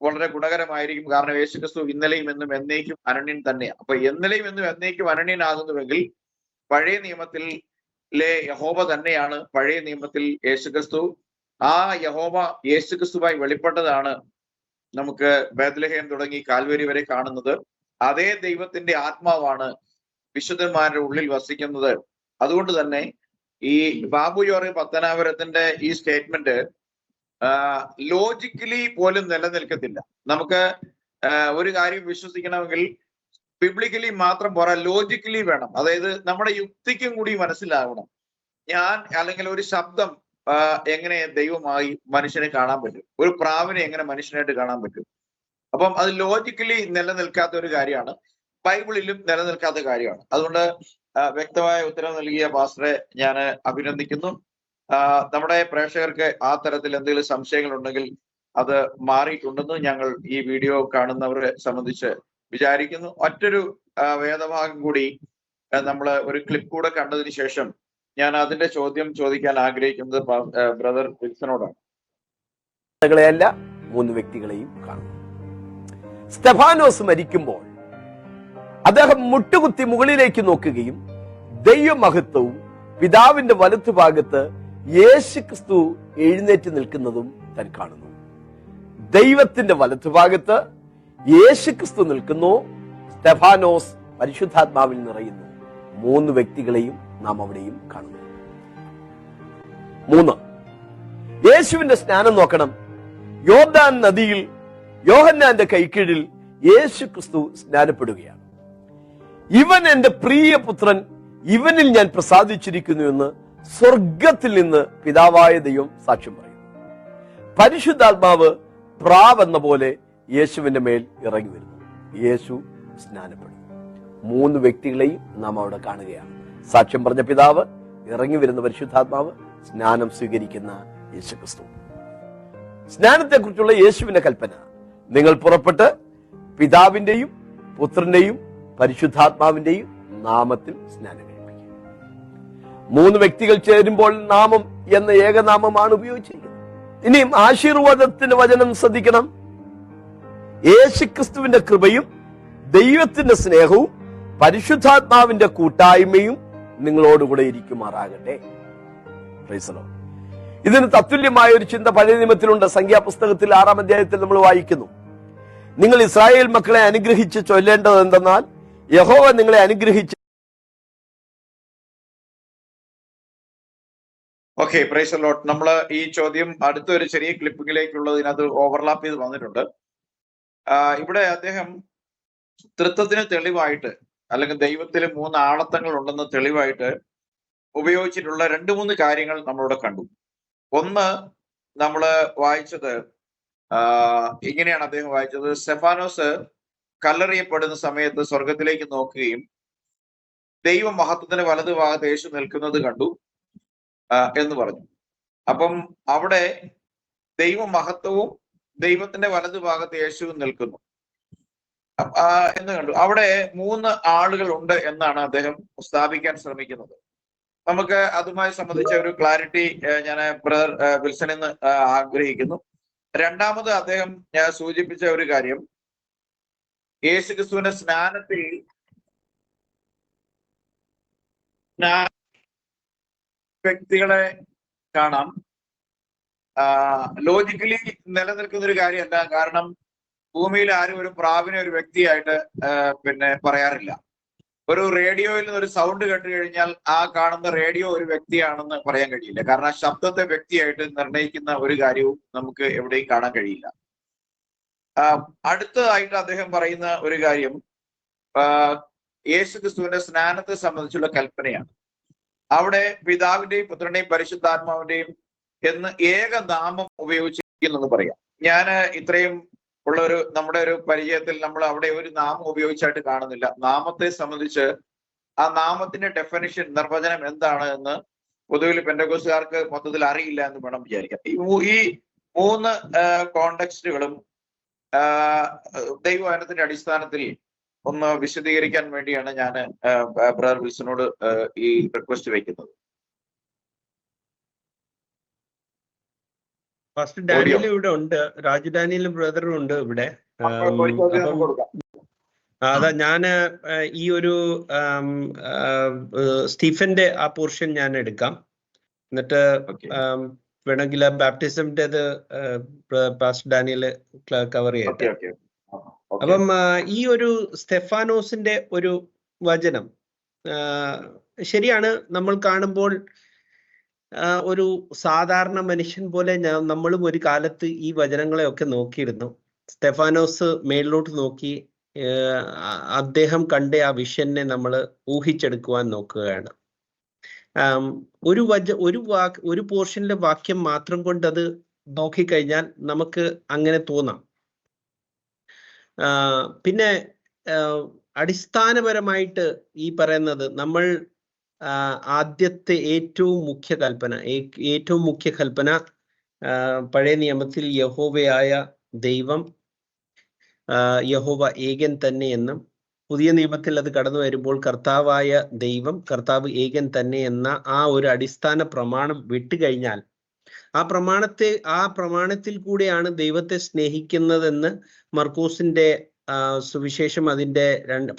വളരെ ഗുണകരമായിരിക്കും. കാരണം യേശുക്രിസ്തു ഇന്നലെയും എന്നും എന്നേക്കും അനന്യൻ തന്നെയാണ്. അപ്പൊ ഇന്നലെയും എന്നും എന്നേക്കും അനന്യനാകുന്നുവെങ്കിൽ പഴയ നിയമത്തിലെ യഹോവ തന്നെയാണ് പഴയ നിയമത്തിൽ യേശുക്രിസ്തു. ആ യഹോവ യേശുക്രിസ്തുവായി വെളിപ്പെട്ടതാണ് നമുക്ക് ബേത്ലഹേം തുടങ്ങി കാൽവരി വരെ കാണുന്നത്. അതേ ദൈവത്തിന്റെ ആത്മാവാണ് വിശുദ്ധന്മാരുടെ ഉള്ളിൽ വസിക്കുന്നത്. അതുകൊണ്ട് തന്നെ ഈ ബാബു ജോർജ് പത്തനാപുരത്തിന്റെ ഈ സ്റ്റേറ്റ്മെന്റ് ലോജിക്കലി പോലും നിലനിൽക്കത്തില്ല. നമുക്ക് ഒരു കാര്യം വിശ്വസിക്കണമെങ്കിൽ ബിബ്ലിക്കലി മാത്രം പോരാ, ലോജിക്കലി വേണം. അതായത് നമ്മുടെ യുക്തിക്കും കൂടി മനസ്സിലാവണം. ഞാൻ അല്ലെങ്കിൽ ഒരു ശബ്ദം എങ്ങനെ ദൈവമായി മനുഷ്യനെ കാണാൻ പറ്റും, ഒരു പ്രാവിനെ എങ്ങനെ മനുഷ്യനായിട്ട് കാണാൻ പറ്റും. അപ്പം അത് ലോജിക്കലി നിലനിൽക്കാത്ത ഒരു കാര്യമാണ്, ബൈബിളിലും നിലനിൽക്കാത്ത കാര്യമാണ്. അതുകൊണ്ട് വ്യക്തമായ ഉത്തരം നൽകിയ പാസ്റ്ററെ ഞാൻ അഭിനന്ദിക്കുന്നു. നമ്മുടെ പ്രേക്ഷകർക്ക് ആ തരത്തിൽ എന്തെങ്കിലും സംശയങ്ങൾ ഉണ്ടെങ്കിൽ അത് മാറിയിട്ടുണ്ടെന്ന് ഞങ്ങൾ ഈ വീഡിയോ കാണുന്നവരെ സംബന്ധിച്ച് വിചാരിക്കുന്നു. മറ്റൊരു വേദഭാഗം കൂടി നമ്മൾ ഒരു ക്ലിപ്പ് കൂടെ കണ്ടതിന് ശേഷം ഞാൻ അതിന്റെ ചോദ്യം ചോദിക്കാൻ ആഗ്രഹിക്കുന്നത് ബ്രദർ വിൽസനോടാണ്. അല്ല, 3 വ്യക്തികളെയും കാണുന്നു. സ്തെഫാനോസ് മരിക്കുമ്പോൾ അദ്ദേഹം മുട്ടുകുത്തി മുകളിലേക്ക് നോക്കുകയും ദൈവമഹത്വവും പിതാവിന്റെ വലത്തുഭാഗത്ത് യേശുക്രിസ്തു എഴുന്നേറ്റ് നിൽക്കുന്നതും താൻ കാണുന്നു. ദൈവത്തിന്റെ വലത്തുഭാഗത്ത് യേശുക്രിസ്തു നിൽക്കുന്നു. സ്തെഫാനോസ് പരിശുദ്ധാത്മാവിൽ നിറയുന്നു. 3 വ്യക്തികളെയും നാം അവിടെയും കാണുന്നു. 3, യേശുവിന്റെ സ്നാനം നോക്കണം. യോർദാൻ നദിയിൽ യോഹന്നാന്റെ കൈക്കീഴിൽ യേശുക്രിസ്തു സ്നാനപ്പെടുകയാണ്. ഇവൻ എന്റെ പ്രിയപുത്രൻ, ഇവനിൽ ഞാൻ പ്രസാദിച്ചിരിക്കുന്നു എന്ന് സ്വർഗത്തിൽ നിന്ന് പിതാവായ ദൈവം സാക്ഷ്യം പറയുന്നു. പരിശുദ്ധാത്മാവ് പ്രാവെന്ന പോലെ യേശുവിന്റെ മേൽ ഇറങ്ങി വരുന്നു. യേശു സ്നാനപ്പെടുന്നു. 3 വ്യക്തികളെയും നാം അവിടെ കാണുകയാണ്. സാക്ഷ്യം പറഞ്ഞ പിതാവ്, ഇറങ്ങി വരുന്ന പരിശുദ്ധാത്മാവ്, സ്നാനം സ്വീകരിക്കുന്ന യേശുക്രിസ്തു. സ്നാനത്തെക്കുറിച്ചുള്ള യേശുവിന്റെ കൽപ്പന, നിങ്ങൾ പുറപ്പെട്ട് പിതാവിന്റെയും പുത്രന്റെയും പരിശുദ്ധാത്മാവിന്റെയും നാമത്തിൽ സ്നാനം കഴിപ്പിക്കുക. 3 വ്യക്തികൾ ചേരുമ്പോൾ നാമം എന്ന ഏകനാമമാണ് ഉപയോഗിച്ചിരിക്കുന്നത്. ഇനിയും ആശീർവാദത്തിന്റെ വചനം ശ്രദ്ധിക്കണം. യേശുക്രിസ്തുവിന്റെ കൃപയും ദൈവത്തിന്റെ സ്നേഹവും പരിശുദ്ധാത്മാവിന്റെ കൂട്ടായ്മയും നിങ്ങളോടുകൂടെ ഇരിക്കുമാറാകട്ടെ. Price the Lord. ഇതിന് തത്തുല്യമായ ഒരു ചിന്ത പഴയ നിയമത്തിലുണ്ട്. സംഖ്യാപുസ്തകത്തിൽ 6-ാം അധ്യായത്തിൽ നമ്മൾ വായിക്കുന്നു, നിങ്ങൾ ഇസ്രായേൽ മക്കളെ അനുഗ്രഹിച്ച് ചൊല്ലേണ്ടത് എന്തെന്നാൽ യഹോവ നിങ്ങളെ അനുഗ്രഹിച്ച്. Okay, price the Lord. നമ്മൾ ഈ ചോദ്യം അടുത്തൊരു ചെറിയ ക്ലിപ്പിങ്ങിലേക്കുള്ളതിനകത്ത് ഓവർലാപ്പ് ചെയ്ത് വന്നിട്ടുണ്ട്. ഇവിടെ അദ്ദേഹം തൃത്വത്തിന് തെളിവായിട്ട്, അല്ലെങ്കിൽ ദൈവത്തിൽ 3 ആളത്തങ്ങൾ ഉണ്ടെന്ന് തെളിവായിട്ട് ഉപയോഗിച്ചിട്ടുള്ള 2-3 കാര്യങ്ങൾ നമ്മളിവിടെ കണ്ടു. ഒന്ന്, നമ്മള് വായിച്ചത് ഇങ്ങനെയാണ് അദ്ദേഹം വായിച്ചത്. സ്തെഫാനോസ് കല്ലെറിയപ്പെടുന്ന സമയത്ത് സ്വർഗത്തിലേക്ക് നോക്കുകയും ദൈവ മഹത്വത്തിന് വലതുഭാഗത്ത് യേശു നിൽക്കുന്നത് കണ്ടു എന്ന് പറഞ്ഞു. അപ്പം അവിടെ ദൈവ മഹത്വവും ദൈവത്തിന്റെ വലതുഭാഗത്ത് യേശുവും നിൽക്കുന്നു എന്ന് കണ്ടു. അവിടെ 3 ആളുകൾ ഉണ്ട് എന്നാണ് അദ്ദേഹം സ്ഥാപിക്കാൻ ശ്രമിക്കുന്നത്. നമുക്ക് അതുമായി സംബന്ധിച്ച ഒരു ക്ലാരിറ്റി ഞാൻ ബ്രദർ വിൽസണിൽ നിന്ന് ആഗ്രഹിക്കുന്നു. രണ്ടാമത് അദ്ദേഹം സൂചിപ്പിച്ച ഒരു കാര്യം, യേശുക്രിസ്തുവിന്റെ സ്നാനത്തിൽ വ്യക്തികളെ കാണാം. ലോജിക്കലി നിലനിൽക്കുന്ന ഒരു കാര്യമല്ല. കാരണം ഭൂമിയിൽ ആരും ഒരു പ്രാവിനെ ഒരു വ്യക്തിയായിട്ട് പറയാറില്ല. ഒരു റേഡിയോയിൽ നിന്ന് ഒരു സൗണ്ട് കേട്ട് കഴിഞ്ഞാൽ ആ കാണുന്ന റേഡിയോ ഒരു വ്യക്തിയാണെന്ന് പറയാൻ കഴിയില്ല. കാരണം ആ ശബ്ദത്തെ വ്യക്തിയായിട്ട് നിർണയിക്കുന്ന ഒരു കാര്യവും നമുക്ക് എവിടെയും കാണാൻ കഴിയില്ല. അടുത്തതായിട്ട് അദ്ദേഹം പറയുന്ന ഒരു കാര്യം യേശുക്രിസ്തുവിന്റെ സ്നാനത്തെ സംബന്ധിച്ചുള്ള കൽപ്പനയാണ്. അവിടെ പിതാവിന്റെയും പുത്രന്റെയും പരിശുദ്ധാത്മാവിന്റെയും എന്ന് ഏകനാമം ഉപയോഗിച്ചിരിക്കുന്നു പറയാം. ഞാൻ ഇത്രയും ഉള്ള നമ്മുടെ ഒരു പരിചയത്തിൽ നമ്മൾ അവിടെ ഒരു നാമം ഉപയോഗിച്ചായിട്ട് കാണുന്നില്ല. നാമത്തെ സംബന്ധിച്ച് ആ നാമത്തിന്റെ ഡെഫിനിഷൻ, നിർവചനം എന്താണ് എന്ന് പൊതുവിൽ പെന്തക്കോസ്തുകാർക്ക് മൊത്തത്തിൽ അറിയില്ല എന്ന് വേണം വിചാരിക്കാം. ഈ 3 കോണ്ടെക്സ്റ്റുകളും ദൈവവചനത്തിന്റെ അടിസ്ഥാനത്തിൽ ഒന്ന് വിശദീകരിക്കാൻ വേണ്ടിയാണ് ഞാൻ ബ്രദർ വിൽസനോട് ഈ റിക്വസ്റ്റ് വയ്ക്കുന്നത്. ഫസ്റ്റ് ഡാനിയൽ ഇവിടെ ഉണ്ട്, രാജു ഡാനിയൽ ബ്രദറും ഉണ്ട് ഇവിടെ. അതാ ഞാന് ഈ ഒരു സ്റ്റീഫന്റെ ആ പോർഷൻ ഞാൻ എടുക്കാം, എന്നിട്ട് വേണമെങ്കിൽ ബാപ്റ്റിസമിന്റേത് പാസ്റ്റർ ഡാനിയൽ കവർ ചെയ്യട്ടെ. അപ്പം ഈ ഒരു സ്തെഫാനോസിന്റെ ഒരു വചനം ശരിയാണ്, നമ്മൾ കാണുമ്പോൾ ഒരു സാധാരണ മനുഷ്യൻ പോലെ നമ്മളും ഒരു കാലത്ത് ഈ വചനങ്ങളെയൊക്കെ നോക്കിയിരുന്നു. സ്തെഫാനോസ് മേളിലോട്ട് നോക്കി അദ്ദേഹം കണ്ട ആ വിഷനെ നമ്മൾ ഊഹിച്ചെടുക്കുവാൻ നോക്കുകയാണ്. ഒരു പോർഷനിലെ വാക്യം മാത്രം കൊണ്ട് അത് നോക്കിക്കഴിഞ്ഞാൽ നമുക്ക് അങ്ങനെ തോന്നാം. പിന്നെ അടിസ്ഥാനപരമായിട്ട് ഈ പറയുന്നത് നമ്മൾ ആദ്യത്തെ ഏറ്റവും മുഖ്യ കൽപ്പന പഴയ നിയമത്തിൽ യഹോവയായ ദൈവം, യഹോവ ഏകൻ തന്നെ എന്നും, പുതിയ നിയമത്തിൽ അത് കടന്നു വരുമ്പോൾ കർത്താവായ ദൈവം, കർത്താവ് ഏകൻ തന്നെ എന്ന ആ ഒരു അടിസ്ഥാന പ്രമാണം വിട്ടുകഴിഞ്ഞാൽ ആ പ്രമാണത്തിൽ കൂടെയാണ് ദൈവത്തെ സ്നേഹിക്കുന്നതെന്ന് മർക്കോസിന്റെ സുവിശേഷം അതിന്റെ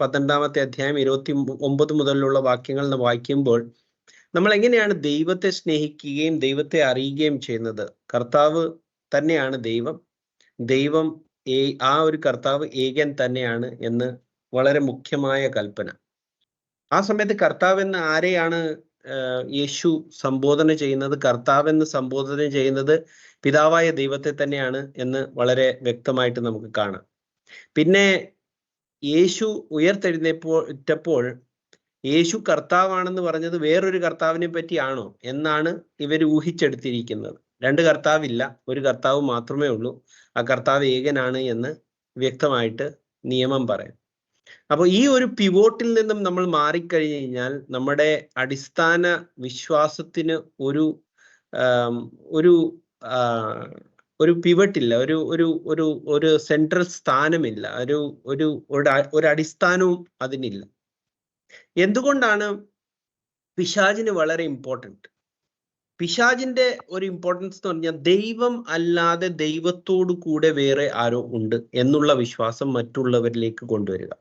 12-ാമത്തെ അധ്യായം 29 മുതലുള്ള വാക്യങ്ങൾ വായിക്കുമ്പോൾ നമ്മൾ എങ്ങനെയാണ് ദൈവത്തെ സ്നേഹിക്കുകയും ദൈവത്തെ അറിയുകയും ചെയ്യുന്നത്? കർത്താവ് തന്നെയാണ് ദൈവം ആ ഒരു കർത്താവ് ഏകൻ തന്നെയാണ് എന്ന് വളരെ മുഖ്യമായ കൽപ്പന. ആ സമയത്ത് കർത്താവ് എന്ന് ആരെയാണ് യേശു സംബോധന ചെയ്യുന്നത്? കർത്താവെന്ന് സംബോധന ചെയ്യുന്നത് പിതാവായ ദൈവത്തെ തന്നെയാണ് എന്ന് വളരെ വ്യക്തമായിട്ട് നമുക്ക് കാണാം. പിന്നെ യേശു ഉയർത്തെഴുന്നേറ്റപ്പോൾ യേശു കർത്താവാണെന്ന് പറഞ്ഞത് വേറൊരു കർത്താവിനെ പറ്റിയാണോ എന്നാണ് ഇവർ ഊഹിച്ചെടുത്തിരിക്കുന്നത്. 2 കർത്താവില്ല, ഒരു കർത്താവ് മാത്രമേ ഉള്ളൂ. ആ കർത്താവ് ഏകനാണ് എന്ന് വ്യക്തമായിട്ട് നിയമം പറയും. അപ്പോൾ ഈ ഒരു പിവോട്ടിൽ നിന്നും നമ്മൾ മാറിക്കഴിഞ്ഞു കഴിഞ്ഞാൽ നമ്മുടെ അടിസ്ഥാന വിശ്വാസത്തിന് ഒരു പിവട്ടില്ല, ഒരു സെൻട്രൽ സ്ഥാനമില്ല, ഒരു അടിസ്ഥാനവും അതിനില്ല. എന്തുകൊണ്ടാണ്? പിശാചിന് വളരെ ഇമ്പോർട്ടൻറ്റ്. പിശാചിന്റെ ഒരു ഇമ്പോർട്ടൻസ് എന്ന് പറഞ്ഞാൽ ദൈവം അല്ലാതെ ദൈവത്തോടു കൂടെ വേറെ ആരോ ഉണ്ട് എന്നുള്ള വിശ്വാസം മറ്റുള്ളവരിലേക്ക് കൊണ്ടുവരിക.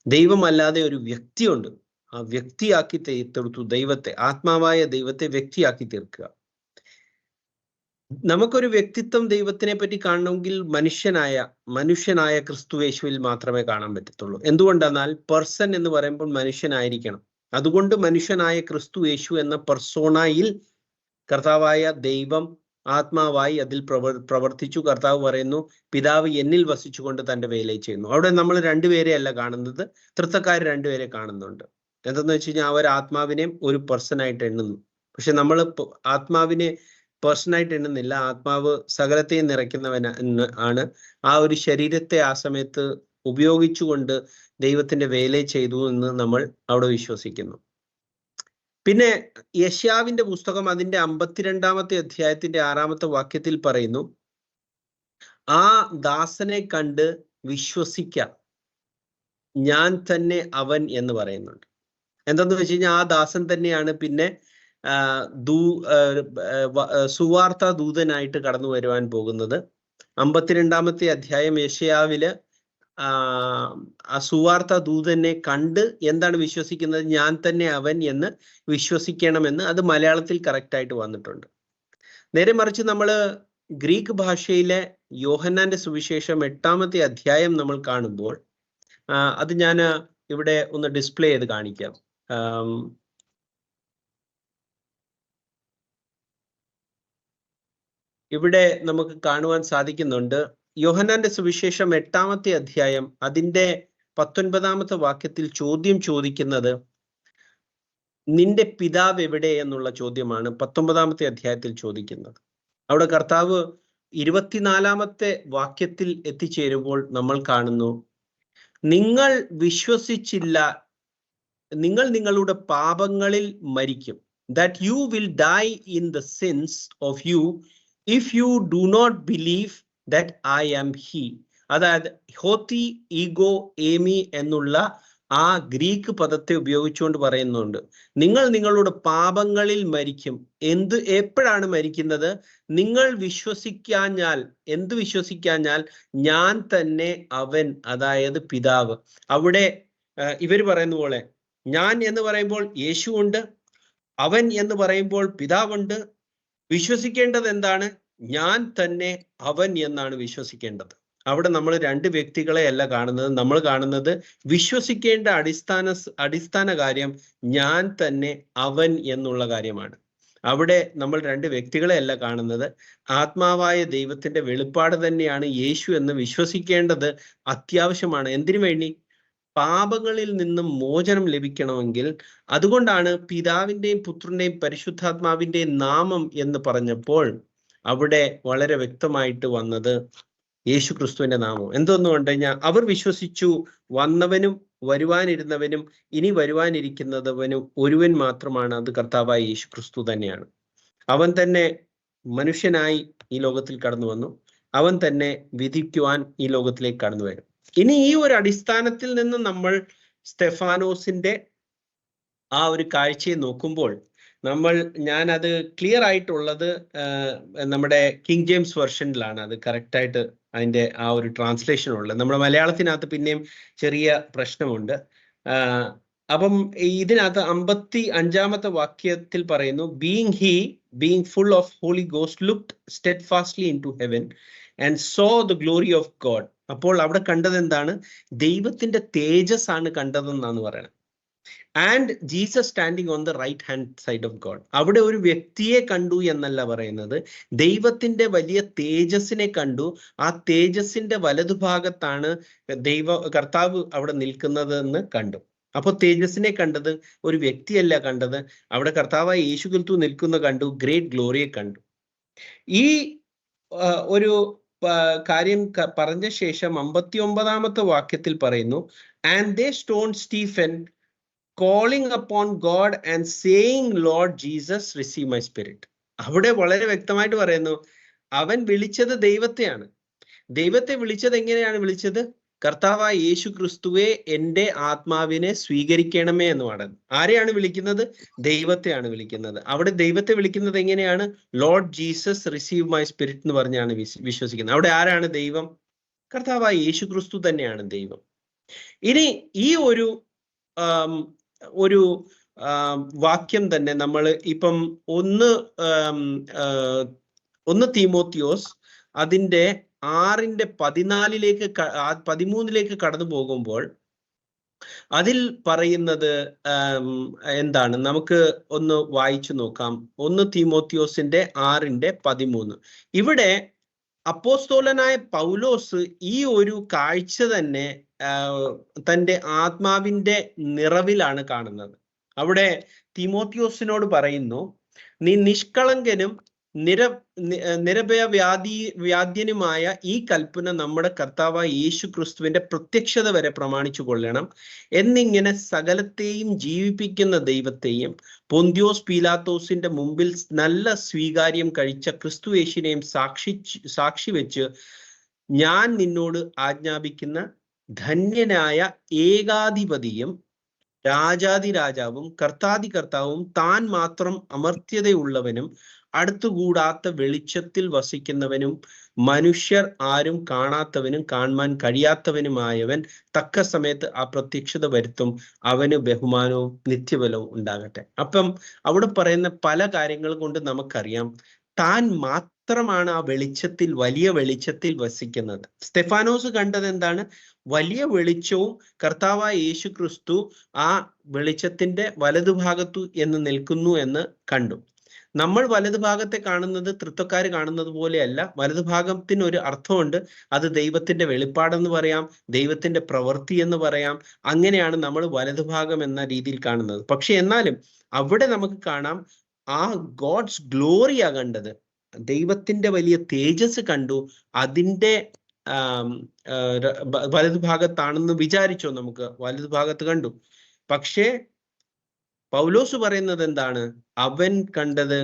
ദൈവമല്ലാതെ ഒരു വ്യക്തിയുണ്ട്, ആ വ്യക്തിയാക്കി തീർത്തു ദൈവത്തെ, ആത്മാവായ ദൈവത്തെ വ്യക്തിയാക്കി തീർക്കുക. നമുക്കൊരു വ്യക്തിത്വം ദൈവത്തിനെ പറ്റി കാണണമെങ്കിൽ മനുഷ്യനായ ക്രിസ്തുയേശുവിൽ മാത്രമേ കാണാൻ പറ്റത്തുള്ളൂ. എന്തുകൊണ്ടെന്നാൽ പേഴ്സൺ എന്ന് പറയുമ്പോൾ മനുഷ്യനായിരിക്കണം. അതുകൊണ്ട് മനുഷ്യനായ ക്രിസ്തുയേശു എന്ന പെർസോണയിൽ കർത്താവായ ദൈവം ആത്മാവായി അതിൽ പ്രവർത്തിച്ചു. കർത്താവ് പറയുന്നു, പിതാവ് എന്നിൽ വസിച്ചുകൊണ്ട് തന്റെ വേല ചെയ്യുന്നു. അവിടെ നമ്മൾ 2 പേരെ അല്ല കാണുന്നത്, തൃത്വക്കാർ 2 പേരെ കാണുന്നുണ്ട്. എന്തെന്ന് വെച്ച് കഴിഞ്ഞാൽ അവർ ആത്മാവിനെയും ഒരു പേഴ്സണായിട്ട് എണ്ണുന്നു. പക്ഷെ നമ്മൾ ആത്മാവിനെ പേഴ്സണായിട്ട് എണ്ണുന്നില്ല. ആത്മാവ് സകലത്തെയും നിറയ്ക്കുന്നവൻ ആണ്. ആ ഒരു ശരീരത്തെ ആ സമയത്ത് ഉപയോഗിച്ചുകൊണ്ട് ദൈവത്തിന്റെ വേല ചെയ്തു എന്ന് നമ്മൾ അവിടെ വിശ്വസിക്കുന്നു. പിന്നെ യെശയ്യാവിന്റെ പുസ്തകം അതിന്റെ 52-ാമത്തെ അധ്യായത്തിന്റെ 6-ാമത്തെ വാക്യത്തിൽ പറയുന്നു, ആ ദാസനെ കണ്ട് വിശ്വസിക്കാം, ഞാൻ തന്നെ അവൻ എന്ന് പറയുന്നുണ്ട്. എന്താന്ന് വെച്ച് കഴിഞ്ഞാൽ ആ ദാസൻ തന്നെയാണ് പിന്നെ സുവാർത്ത ദൂതനായിട്ട് കടന്നു വരുവാൻ പോകുന്നത്. 52-ാമത്തെ അധ്യായം യെശയ്യാവില് ആ സുവാർത്ത ദൂതനെ കണ്ട് എന്താണ് വിശ്വസിക്കുന്നത്? ഞാൻ തന്നെ അവൻ എന്ന് വിശ്വസിക്കണമെന്ന്. അത് മലയാളത്തിൽ കറക്റ്റായിട്ട് വന്നിട്ടുണ്ട്. നേരെ മറിച്ച് നമ്മൾ ഗ്രീക്ക് ഭാഷയിലെ യോഹന്നാന്റെ സുവിശേഷം 8-ാമത്തെ അധ്യായം നമ്മൾ കാണുമ്പോൾ അത് ഞാൻ ഇവിടെ ഒന്ന് ഡിസ്പ്ലേ ചെയ്ത് കാണിക്കാം. ഇവിടെ നമുക്ക് കാണുവാൻ സാധിക്കുന്നുണ്ട്, യോഹന്നാന്റെ സുവിശേഷം 8-ാമത്തെ അധ്യായം അതിന്റെ 19-ാമത്തെ വാക്യത്തിൽ ചോദ്യം ചോദിക്കുന്നത് നിന്റെ പിതാവ് എവിടെ എന്നുള്ള ചോദ്യമാണ് 19-ാമത്തെ അധ്യായത്തിൽ ചോദിക്കുന്നത്. അവിടെ കർത്താവ് 24-ാമത്തെ വാക്യത്തിൽ എത്തിച്ചേരുമ്പോൾ നമ്മൾ കാണുന്നു, നിങ്ങൾ വിശ്വസിച്ചില്ല, നിങ്ങൾ നിങ്ങളുടെ പാപങ്ങളിൽ മരിക്കും. that you will die in the sins of you if you do not believe that I am he. അതായത് ഹോത്തി ഈഗോ ഏമി എന്നുള്ള ആ ഗ്രീക്ക് പദത്തെ ഉപയോഗിച്ചുകൊണ്ട് പറയുന്നുണ്ട്, നിങ്ങൾ നിങ്ങളുടെ പാപങ്ങളിൽ മരിക്കും. എപ്പോഴാണ് മരിക്കുന്നത്? നിങ്ങൾ വിശ്വസിക്കാഞ്ഞാൽ. എന്ത് വിശ്വസിക്കാഞ്ഞാൽ? ഞാൻ തന്നെ അവൻ, അതായത് പിതാവ്. അവിടെ ഇവർ പറയുന്ന പോലെ ഞാൻ എന്ന് പറയുമ്പോൾ യേശു ഉണ്ട്, അവൻ എന്ന് പറയുമ്പോൾ പിതാവുണ്ട്. വിശ്വസിക്കേണ്ടത് എന്താണ്? ഞാൻ തന്നെ അവൻ എന്നാണ് വിശ്വസിക്കേണ്ടത്. അവിടെ നമ്മൾ രണ്ട് വ്യക്തികളെ അല്ല കാണുന്നത്. നമ്മൾ കാണുന്നത് വിശ്വസിക്കേണ്ട അടിസ്ഥാന കാര്യം ഞാൻ തന്നെ അവൻ എന്നുള്ള കാര്യമാണ്. അവിടെ നമ്മൾ രണ്ട് വ്യക്തികളെ അല്ല കാണുന്നത്. ആത്മാവായ ദൈവത്തിന്റെ വെളിപ്പാട് തന്നെയാണ് യേശു എന്ന് വിശ്വസിക്കേണ്ടത് അത്യാവശ്യമാണ്. എന്തിനു വേണ്ടി? പാപങ്ങളിൽ നിന്നും മോചനം ലഭിക്കണമെങ്കിൽ. അതുകൊണ്ടാണ് പിതാവിന്റെയും പുത്രന്റെയും പരിശുദ്ധാത്മാവിന്റെയും നാമം എന്ന് പറഞ്ഞപ്പോൾ അവിടെ വളരെ വ്യക്തമായിട്ട് വന്നത് യേശു ക്രിസ്തുവിന്റെ നാമം. എന്തെന്ന് കണ്ടു കഴിഞ്ഞാൽ അവർ വിശ്വസിച്ചു, വന്നവനും വരുവാനിരുന്നവനും ഇനി വരുവാനിരിക്കുന്നവനും ഒരുവൻ മാത്രമാണ്, അത് കർത്താവായ യേശു ക്രിസ്തു തന്നെയാണ്. അവൻ തന്നെ മനുഷ്യനായി ഈ ലോകത്തിൽ കടന്നു വന്നു, അവൻ തന്നെ വിധിക്കുവാൻ ഈ ലോകത്തിലേക്ക് കടന്നു വരും. ഇനി ഈ ഒരു അടിസ്ഥാനത്തിൽ നിന്ന് നമ്മൾ സ്തെഫാനോസിന്റെ ആ ഒരു കാഴ്ചയെ നോക്കുമ്പോൾ ഞാനത് ക്ലിയർ ആയിട്ടുള്ളത് നമ്മുടെ കിങ് ജെയിംസ് വെർഷനിലാണ് അത് കറക്റ്റായിട്ട് അതിന്റെ ആ ഒരു ട്രാൻസ്ലേഷൻ ഉള്ളത്. നമ്മുടെ മലയാളത്തിനകത്ത് പിന്നെയും ചെറിയ പ്രശ്നമുണ്ട്. അപ്പം ഇതിനകത്ത് 55-ാമത്തെ വാക്യത്തിൽ പറയുന്നു, being full of Holy Ghost looked steadfastly into heaven and saw the glory of God. അപ്പോൾ അവിടെ കണ്ടത് എന്താണ്? ദൈവത്തിന്റെ തേജസ് ആണ് കണ്ടതെന്നാണ് പറയുന്നത്. And Jesus standing on the right hand side of God. അവിടെ ഒരു വ്യക്തിയെ കണ്ടു എന്നല്ല പറയുന്നത്, ദൈവത്തിന്റെ വലിയ തേജസ്സിനെ കണ്ടു. ആ തേജസ്സിന്റെ വലതുഭാഗത്താണ് കർത്താവ് അവിടെ നിൽക്കുന്നത് എന്ന് കണ്ടു. അപ്പോൾ തേജസ്സിനെ കണ്ടത് ഒരു വ്യക്തിയല്ല കണ്ടത്, അവിടെ കർത്താവായ യേശു ക്രിസ്തു നിൽക്കുന്ന കണ്ടു, ഗ്രേറ്റ് ഗ്ലോറിയെ കണ്ടു. ഈ ഒരു കാര്യം പറഞ്ഞ ശേഷം 59-ാമത്തെ വാക്യത്തിൽ പറയുന്നു, and they stone Stephen calling upon God and saying, Lord Jesus, receive my spirit. അവിടെ വളരെ വ്യക്തമായിട്ട് പറയുന്നു, അവൻ വിളിച്ചത് ദൈവത്തെയാണ്. ദൈവത്തെ വിളിച്ചത് എങ്ങനെയാണ് വിളിച്ചത്? കർത്താവായ യേശു ക്രിസ്തുവെ എൻ്റെ ആത്മാവിനെ സ്വീകരിക്കണമേ എന്ന് പറയുന്നത്. ആരെയാണ് വിളിക്കുന്നത്? ദൈവത്തെയാണ് വിളിക്കുന്നത്. അവിടെ ദൈവത്തെ വിളിക്കുന്നത് എങ്ങനെയാണ്? Lord Jesus receive my spirit എന്ന് പറഞ്ഞാണ് വിശ്വസിക്കുന്നത്. അവിടെ ആരാണ് ദൈവം? കർത്താവായ യേശു ക്രിസ്തു തന്നെയാണ് ദൈവം. ഇനി ഈ ഒരു വാക്യം തന്നെ നമ്മൾ ഇപ്പം 1 തീമോത്തിയോസ് അതിന്റെ 6:14-13 കടന്നു പോകുമ്പോൾ അതിൽ പറയുന്നത് എന്താണ്? നമുക്ക് ഒന്ന് വായിച്ചു നോക്കാം. 1 തീമോത്തിയോസിന്റെ 6:13. ഇവിടെ അപ്പോസ്തോലനായ പൗലോസ് ഈ ഒരു കാഴ്ച തന്നെ തൻ്റെ ആത്മാവിന്റെ നിറവിലാണ് കാണുന്നത്. അവിടെ തീമോത്തിയോസിനോട് പറയുന്നു, നീ നിഷ്കളങ്കനും നിരഭയവ്യാധ്യനുമായ ഈ കൽപ്പന നമ്മുടെ കർത്താവായ യേശു ക്രിസ്തുവിന്റെ പ്രത്യക്ഷത വരെ പ്രമാണിച്ചു കൊള്ളണം എന്നിങ്ങനെ സകലത്തെയും ജീവിപ്പിക്കുന്ന ദൈവത്തെയും പൊന്തിയോസ് പീലാത്തോസിന്റെ മുമ്പിൽ നല്ല സ്വീകാര്യം കഴിച്ച ക്രിസ്തു യേശുവിനെയും സാക്ഷി വെച്ച് ഞാൻ നിന്നോട് ആജ്ഞാപിക്കുന്ന ധന്യനായ ഏകാധിപതിയും രാജാതിരാജാവും കർത്താവും താൻ മാത്രം അമർത്യതയുള്ളവനും അടുത്തുകൂടാത്ത വെളിച്ചത്തിൽ വസിക്കുന്നവനും മനുഷ്യർ ആരും കാണാത്തവനും കാണുവാൻ കഴിയാത്തവനുമായവൻ തക്ക സമയത്ത് ആ പ്രത്യക്ഷത വരുത്തും, അവന് ബഹുമാനവും നിത്യബലവും ഉണ്ടാകട്ടെ. അപ്പം അവിടെ പറയുന്ന പല കാര്യങ്ങൾ കൊണ്ട് നമുക്കറിയാം താൻ മാത്രമാണ് ആ വെളിച്ചത്തിൽ, വലിയ വെളിച്ചത്തിൽ വസിക്കുന്നത്. സ്തെഫാനോസ് കണ്ടത് എന്താണ്? വലിയ വെളിച്ചവും കർത്താവായ യേശു ക്രിസ്തു ആ വെളിച്ചത്തിന്റെ വലതുഭാഗത്തു എന്ന് നിൽക്കുന്നു എന്ന് കണ്ടു. നമ്മൾ വലതുഭാഗത്തെ കാണുന്നത് തൃത്വക്കാർ കാണുന്നത് പോലെയല്ല. വലതുഭാഗത്തിന് ഒരു അർത്ഥമുണ്ട്. അത് ദൈവത്തിന്റെ വെളിപ്പാടെന്ന് പറയാം, ദൈവത്തിന്റെ പ്രവൃത്തി എന്ന് പറയാം. അങ്ങനെയാണ് നമ്മൾ വലതുഭാഗം എന്ന രീതിയിൽ കാണുന്നത്. പക്ഷെ എന്നാലും അവിടെ നമുക്ക് കാണാം ആ ഗോഡ്സ് ഗ്ലോറിയാ കണ്ടത്. ദൈവത്തിന്റെ വലിയ തേജസ് കണ്ടു. അതിന്റെ വലതുഭാഗത്താണെന്ന് വിചാരിച്ചോ? നമുക്ക് വലതുഭാഗത്ത് കണ്ടു. പക്ഷേ പൗലോസ് പറയുന്നത് എന്താണ്? അവൻ കണ്ടത്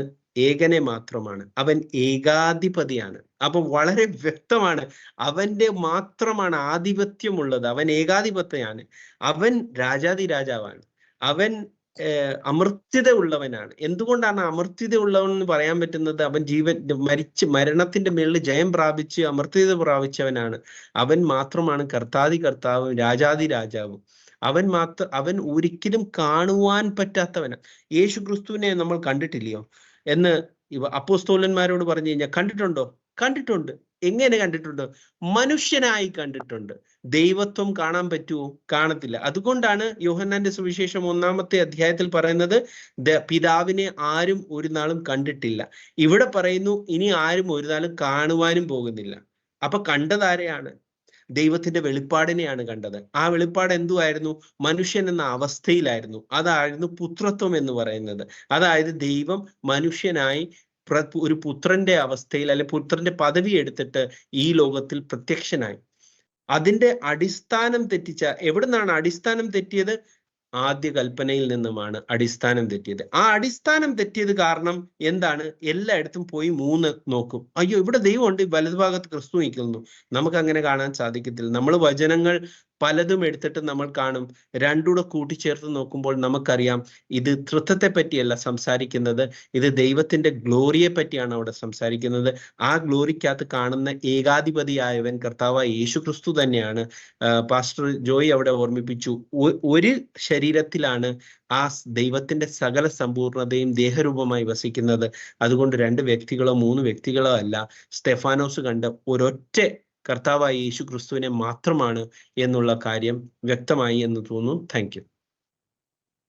ഏകനെ മാത്രമാണ്, അവൻ ഏകാധിപതിയാണ്. അപ്പൊ വളരെ വ്യക്തമാണ്, അവന്റെ മാത്രമാണ് ആധിപത്യമുള്ളത്, അവൻ ഏകാധിപത്യമാണ്, അവൻ രാജാതി രാജാവാണ്, അവൻ അമർത്യത ഉള്ളവനാണ്. എന്തുകൊണ്ടാണ് അമർത്യത ഉള്ളവൻ എന്ന് പറയാൻ പറ്റുന്നത്? അവൻ മരണത്തിന്റെ മേളിൽ ജയം പ്രാപിച്ച് അമർത്യത പ്രാപിച്ചവനാണ്. അവൻ മാത്രമാണ് കർത്താതി കർത്താവും രാജാതി രാജാവും. അവൻ ഒരിക്കലും കാണുവാൻ പറ്റാത്തവനാണ്. യേശു ക്രിസ്തുവിനെ നമ്മൾ കണ്ടിട്ടില്ലയോ എന്ന് അപ്പോസ്തലന്മാരോട് പറഞ്ഞു കഴിഞ്ഞാൽ, കണ്ടിട്ടുണ്ടോ? കണ്ടിട്ടുണ്ട്. എങ്ങനെ കണ്ടിട്ടുണ്ട്? മനുഷ്യനായി കണ്ടിട്ടുണ്ട്. ദൈവത്വം കാണാൻ പറ്റുമോ? കാണത്തില്ല. അതുകൊണ്ടാണ് യോഹന്നാന്റെ സുവിശേഷം 1-ാമത്തെ അധ്യായത്തിൽ പറയുന്നത്, പിതാവിനെ ആരും ഒരു നാളും കണ്ടിട്ടില്ല. ഇവിടെ പറയുന്നു, ഇനി ആരും ഒരു നാളും കാണുവാനും പോകുന്നില്ല. അപ്പൊ കണ്ടതാരെയാണ്? ദൈവത്തിന്റെ വെളിപ്പാടിനെയാണ് കണ്ടത്. ആ വെളിപ്പാട് എന്തുവായിരുന്നു? മനുഷ്യൻ എന്ന അവസ്ഥയിലായിരുന്നു. അതായിരുന്നു പുത്രത്വം എന്ന് പറയുന്നത്. അതായത് ദൈവം മനുഷ്യനായി ഒരു പുത്രന്റെ അവസ്ഥയിൽ, അല്ലെ പുത്രന്റെ പദവി എടുത്തിട്ട് ഈ ലോകത്തിൽ പ്രത്യക്ഷനായി. അതിന്റെ അടിസ്ഥാനം തെറ്റിച്ച, എവിടുന്നാണ് അടിസ്ഥാനം തെറ്റിയത്? ആദ്യ കൽപ്പനയിൽ നിന്നുമാണ് അടിസ്ഥാനം തെറ്റിയത്. ആ അടിസ്ഥാനം തെറ്റിയത് കാരണം എന്താണ്? എല്ലായിടത്തും പോയി 3 നോക്കും. അയ്യോ, ഇവിടെ ദൈവമുണ്ട്, വലതുഭാഗത്ത് ക്രിസ്തു നിൽക്കുന്നു. നമുക്ക് അങ്ങനെ കാണാൻ സാധിക്കത്തില്ല. നമ്മൾ വചനങ്ങൾ പലതും എടുത്തിട്ട് നമ്മൾ കാണും, രണ്ടൂടെ കൂട്ടിച്ചേർത്ത് നോക്കുമ്പോൾ നമുക്കറിയാം ഇത് തൃത്വത്തെ പറ്റിയല്ല സംസാരിക്കുന്നത്, ഇത് ദൈവത്തിന്റെ ഗ്ലോറിയെ പറ്റിയാണ് അവിടെ സംസാരിക്കുന്നത്. ആ ഗ്ലോറിക്കകത്ത് കാണുന്ന ഏകാധിപതിയായവൻ കർത്താവായ യേശു ക്രിസ്തു തന്നെയാണ്. പാസ്റ്റർ ജോയി അവിടെ ഓർമ്മിപ്പിച്ചു, ഒരു ശരീരത്തിലാണ് ആ ദൈവത്തിന്റെ സകല സമ്പൂർണതയും ദേഹരൂപമായി വസിക്കുന്നത്. അതുകൊണ്ട് 2 വ്യക്തികളോ 3 വ്യക്തികളോ അല്ല. സ്തെഫാനോസ് കണ്ട ഒരൊറ്റ കർത്താവായ യേശു ക്രിസ്തുവിനെ മാത്രമാണ് എന്നുള്ള കാര്യം വ്യക്തമായി എന്ന് തോന്നുന്നു. Thank you.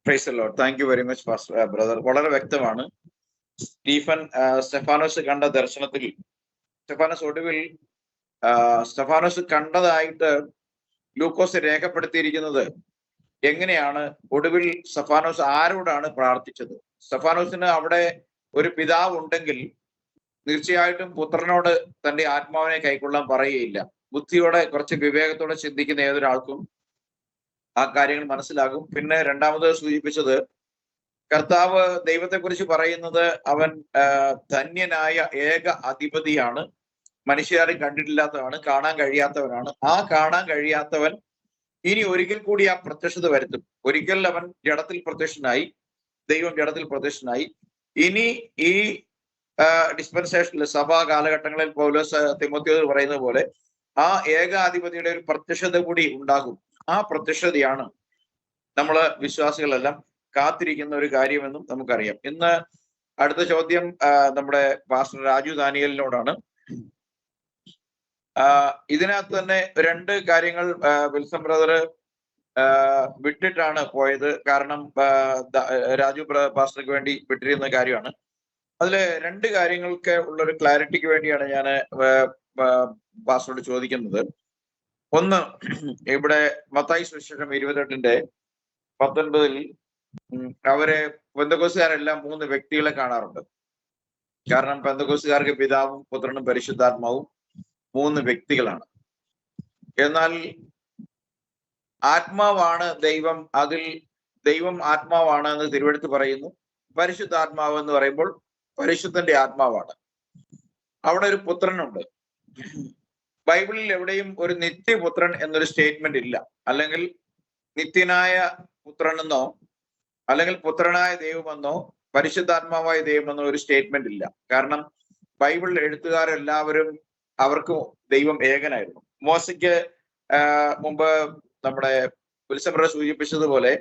Price the Lord. Thank you very much pastor brother. വളരെ വ്യക്തമാണ്. സ്തെഫാനോസ് കണ്ട ദർശനത്തിൽ, സ്തെഫാനോസ് കണ്ടതായിട്ട് ലൂക്കോസ് രേഖപ്പെടുത്തിയിരിക്കുന്നത് എങ്ങനെയാണ്? ഒടുവിൽ സ്തെഫാനോസ് ആരോടാണ് പ്രാർത്ഥിച്ചത്? സ്തെഫാനോസിന് അവിടെ ഒരു പിതാവ് ഉണ്ടെങ്കിൽ തീർച്ചയായിട്ടും പുത്രനോട് തന്റെ ആത്മാവിനെ കൈക്കൊള്ളാൻ പറയുകയില്ല. ബുദ്ധിയോടെ, കുറച്ച് വിവേകത്തോടെ ചിന്തിക്കുന്ന ഏതൊരാൾക്കും ആ കാര്യങ്ങൾ മനസ്സിലാകും. പിന്നെ രണ്ടാമത് സൂചിപ്പിച്ചത്, കർത്താവ് ദൈവത്തെക്കുറിച്ച് പറയുന്നത് അവൻ ധന്യനായ ഏക അധിപതിയാണ്, മനുഷ്യരാരും കണ്ടിട്ടില്ലാത്തവനാണ്, കാണാൻ കഴിയാത്തവനാണ്. ആ കാണാൻ കഴിയാത്തവൻ ഇനി ഒരിക്കൽ കൂടി ആ പ്രത്യക്ഷത വരുത്തും. ഒരിക്കൽ അവൻ ജഡത്തിൽ പ്രത്യക്ഷനായി, ദൈവം ജഡത്തിൽ പ്രത്യക്ഷനായി. ഇനി ഈ ഡിസ്പെൻസേഷനിൽ, സഭാ കാലഘട്ടങ്ങളിൽ പൗലോസ് തിമോഥെയോസ് പറയുന്നത് പോലെ ആ ഏകാധിപതിയുടെ ഒരു പ്രത്യക്ഷത കൂടി ഉണ്ടാകും. ആ പ്രത്യക്ഷതയാണ് നമ്മള് വിശ്വാസികളെല്ലാം കാത്തിരിക്കുന്ന ഒരു കാര്യമെന്നും നമുക്കറിയാം. ഇന്ന് അടുത്ത ചോദ്യം നമ്മുടെ പാസ്റ്റർ രാജു ദാനിയലിനോടാണ്. ഇതിനകത്ത് തന്നെ 2 കാര്യങ്ങൾ വിൽസൺ ബ്രദർ വിട്ടിട്ടാണ് പോയത്. കാരണം രാജു പാസ്റ്റർക്ക് വേണ്ടി വിട്ടിരുന്ന കാര്യമാണ്. അതില് 2 കാര്യങ്ങൾക്ക് ഉള്ളൊരു ക്ലാരിറ്റിക്ക് വേണ്ടിയാണ് ഞാൻ പാസ്റ്ററോട് ചോദിക്കുന്നത്. ഒന്ന്, ഇവിടെ മത്തായി സുവിശേഷം 28:19 അവരെ പെന്തക്കോസ്തുകാരെല്ലാം 3 വ്യക്തികളെ കാണാറുണ്ട്. കാരണം പെന്തക്കോസ്തുകാർക്ക് പിതാവും പുത്രനും പരിശുദ്ധാത്മാവും 3 വ്യക്തികളാണ്. എന്നാൽ ആത്മാവാണ് ദൈവം, അതിൽ ദൈവം ആത്മാവാണ് എന്ന് തിരുവെടുത്ത് പറയുന്നു. പരിശുദ്ധാത്മാവ് എന്ന് പറയുമ്പോൾ പരിശുദ്ധന്റെ ആത്മാവാണ്. അവിടെ ഒരു പുത്രനുണ്ട്. ബൈബിളിൽ എവിടെയും ഒരു നിത്യപുത്രൻ എന്നൊരു സ്റ്റേറ്റ്മെന്റ് ഇല്ല. അല്ലെങ്കിൽ നിത്യനായ പുത്രനെന്നോ അല്ലെങ്കിൽ പുത്രനായ ദൈവമെന്നോ പരിശുദ്ധാത്മാവായ ദൈവമെന്നോ ഒരു സ്റ്റേറ്റ്മെന്റ് ഇല്ല. കാരണം ബൈബിൾ എഴുത്തുകാരെല്ലാവരും അവർക്ക് ദൈവം ഏകനായിരുന്നു. മോശയ്ക്ക് മുമ്പ് നമ്മുടെ വിൽസൺ ബ്രദർ സൂചിപ്പിച്ചതുപോലെ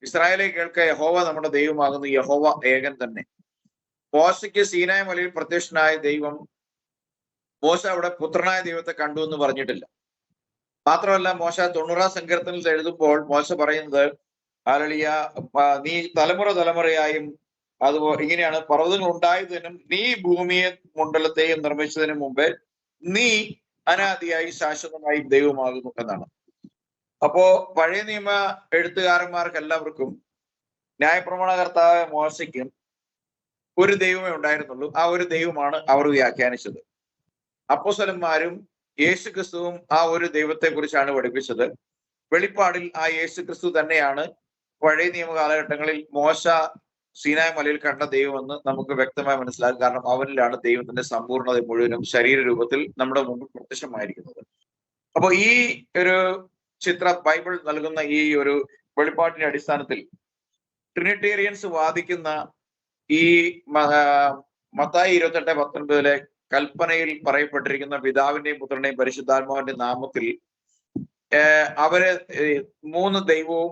ഇസ്രായേലെ കേൾക്ക യഹോവ നമ്മുടെ ദൈവമാകുന്നു, യഹോവ ഏകൻ തന്നെ. മോശയ്ക്ക് സീനായ് മലയിൽ പ്രത്യക്ഷനായ ദൈവം, മോശ അവിടെ പുത്രനായ ദൈവത്തെ കണ്ടു എന്ന് പറഞ്ഞിട്ടില്ല. മാത്രമല്ല, മോശ 90 സങ്കീർത്തനത്തിൽ എഴുതുമ്പോൾ മോശ പറയുന്നത്, ഹല്ലേലൂയ, നീ തലമുറ തലമുറയായും അതുപോലെ ഇങ്ങനെയാണ്, പർവ്വതങ്ങൾ ഉണ്ടായതിനും നീ ഭൂമിയെ മണ്ഡലത്തെയും നിർമ്മിച്ചതിന് മുമ്പേ നീ അനാദിയായി ശാശ്വതമായി ദൈവമാകുന്നു എന്നാണ്. അപ്പോ പഴയ നിയമ എഴുത്തുകാരന്മാർക്ക് എല്ലാവർക്കും ന്യായപ്രമാണകർത്താവായ മോശയ്ക്കും ഒരു ദൈവമേ ഉണ്ടായിരുന്നുള്ളൂ. ആ ഒരു ദൈവമാണ് അവർ വ്യാഖ്യാനിച്ചത്. അപ്പോസ്തലന്മാരും യേശു ക്രിസ്തുവും ആ ഒരു ദൈവത്തെ കുറിച്ചാണ് പഠിപ്പിച്ചത്. വെളിപ്പാടിൽ ആ യേശു ക്രിസ്തു തന്നെയാണ് പഴയ നിയമ കാലഘട്ടങ്ങളിൽ മോശ സീനായ് മലയിൽ കണ്ട ദൈവമെന്ന് നമുക്ക് വ്യക്തമായി മനസ്സിലാകും. കാരണം അവനിലാണ് ദൈവത്തിന്റെ സമ്പൂർണ്ണത മുഴുവനും ശരീര രൂപത്തിൽ നമ്മുടെ മുമ്പിൽ പ്രത്യക്ഷമായിരിക്കുന്നത്. അപ്പൊ ഈ ഒരു ബൈബിൾ നൽകുന്ന ഈ ഒരു വെളിപ്പാട്ടിന്റെ അടിസ്ഥാനത്തിൽ ട്രിനിറ്റേറിയൻസ് വാദിക്കുന്ന ഈ മത്തായി 28:19 കൽപ്പനയിൽ പറയപ്പെട്ടിരിക്കുന്ന പിതാവിന്റെയും പുത്രന്റെയും പരിശുദ്ധാത്മാവിന്റെ നാമത്തിൽ അവര് 3 ദൈവവും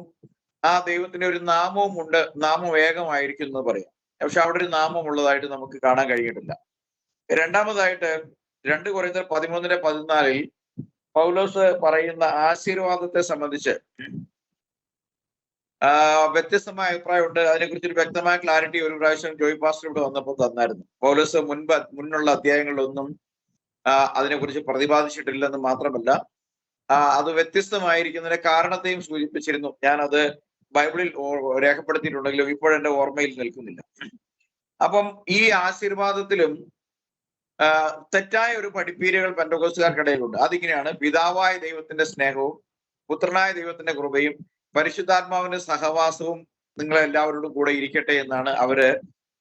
ആ ദൈവത്തിന്റെ ഒരു നാമവും ഉണ്ട്, നാമം ഏകമായിരിക്കും എന്ന് പറയാം. പക്ഷെ അവിടെ ഒരു നാമം ഉള്ളതായിട്ട് നമുക്ക് കാണാൻ കഴിയിട്ടില്ല. രണ്ടാമതായിട്ട് 2 കൊരിന്ത്യർ 13:14 പൗലോസ് പറയുന്ന ആശീർവാദത്തെ സംബന്ധിച്ച് വ്യത്യസ്തമായ അഭിപ്രായമുണ്ട്. അതിനെക്കുറിച്ച് ഒരു വ്യക്തമായ ക്ലാരിറ്റി ഒരു പ്രാവശ്യം ജോയ് പാസ്റ്റർ ഇവിടെ വന്നപ്പോൾ തന്നായിരുന്നു. പൗലോസ് മുന്നുള്ള അധ്യായങ്ങളിലൊന്നും അതിനെക്കുറിച്ച് പ്രതിപാദിച്ചിട്ടില്ലെന്ന് മാത്രമല്ല അത് വ്യത്യസ്തമായിരിക്കുന്നതിന്റെ കാരണത്തെയും സൂചിപ്പിച്ചിരുന്നു. ഞാൻ അത് ബൈബിളിൽ രേഖപ്പെടുത്തിയിട്ടുണ്ടെങ്കിലും ഇപ്പോഴെന്റെ ഓർമ്മയിൽ നിൽക്കുന്നില്ല. അപ്പം ഈ ആശീർവാദത്തിലും തെറ്റായ ഒരു പഠിപ്പീരുകൾ പെന്തക്കോസ്തുകാർക്കിടയിലുണ്ട്. അതിങ്ങനെയാണ്: പിതാവായ ദൈവത്തിന്റെ സ്നേഹവും പുത്രനായ ദൈവത്തിന്റെ കൃപയും പരിശുദ്ധാത്മാവിന്റെ സഹവാസവും നിങ്ങളെല്ലാവരോടും കൂടെ ഇരിക്കട്ടെ എന്നാണ് അവര്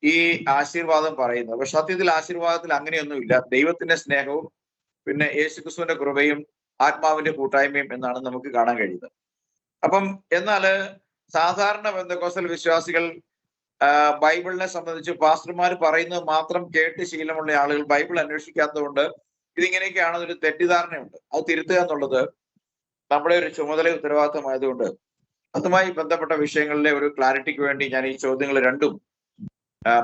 ഈ ആശീർവാദം പറയുന്നത്. പക്ഷെ സത്യത്തിൽ ആശീർവാദത്തിൽ അങ്ങനെയൊന്നുമില്ല. ദൈവത്തിന്റെ സ്നേഹവും പിന്നെ യേശുക്രിസ്തുവിന്റെ കൃപയും ആത്മാവിന്റെ കൂട്ടായ്മയും എന്നാണ് നമുക്ക് കാണാൻ കഴിയുന്നത്. അപ്പം എന്നാല് സാധാരണ പെന്തക്കോസ്തൽ വിശ്വാസികൾ ബൈബിളിനെ സംബന്ധിച്ച് പാസ്റ്റർമാർ പറയുന്നത് മാത്രം കേട്ട് ശീലമുള്ള ആളുകൾ ബൈബിൾ അന്വേഷിക്കാത്തതുകൊണ്ട് ഇതിങ്ങനെയൊക്കെയാണെന്നൊരു തെറ്റിദ്ധാരണയുണ്ട്. അത് തിരുത്തുക എന്നുള്ളത് നമ്മുടെ ഒരു ചുമതല ഉത്തരവാദിത്തമായതുകൊണ്ട് അതുമായി ബന്ധപ്പെട്ട വിഷയങ്ങളിലെ ഒരു ക്ലാരിറ്റിക്ക് വേണ്ടി ഞാൻ ഈ ചോദ്യങ്ങൾ രണ്ടും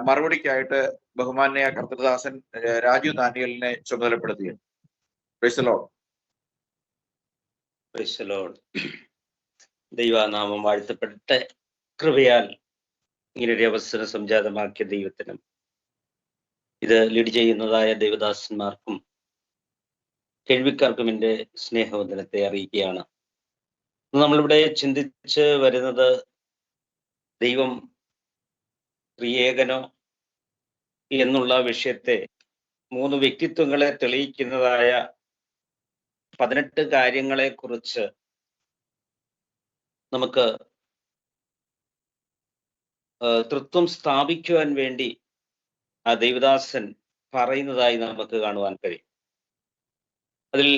മറുപടിക്കായിട്ട് ബഹുമാന്യ കർത്തൃദാസൻ രാജു ദാനിയലിനെ ചുമതലപ്പെടുത്തുകയാണ്. Praise the Lord. Praise the Lord. ദൈവനാമം വാഴ്ത്തപ്പെടട്ടെ. കൃപയാൽ ഇങ്ങനൊരു അവസരം സംജാതമാക്കിയ ദൈവത്തിനും ഇത് ലീഡ് ചെയ്യുന്നതായ ദൈവദാസന്മാർക്കും കേൾവിക്കാർക്കും എൻ്റെ സ്നേഹവന്ദനത്തെ അറിയിക്കുകയാണ്. നമ്മളിവിടെ ചിന്തിച്ച് വരുന്നത് ദൈവം ത്രിയേകനോ എന്നുള്ള വിഷയത്തെ 3 വ്യക്തിത്വങ്ങളെ തെളിയിക്കുന്നതായ 18 കാര്യങ്ങളെ കുറിച്ച് നമുക്ക് തൃത്വം സ്ഥാപിക്കുവാൻ വേണ്ടി ആ ദൈവദാസൻ പറയുന്നതായി നമുക്ക് കാണുവാൻ കഴിയും. അതിൽ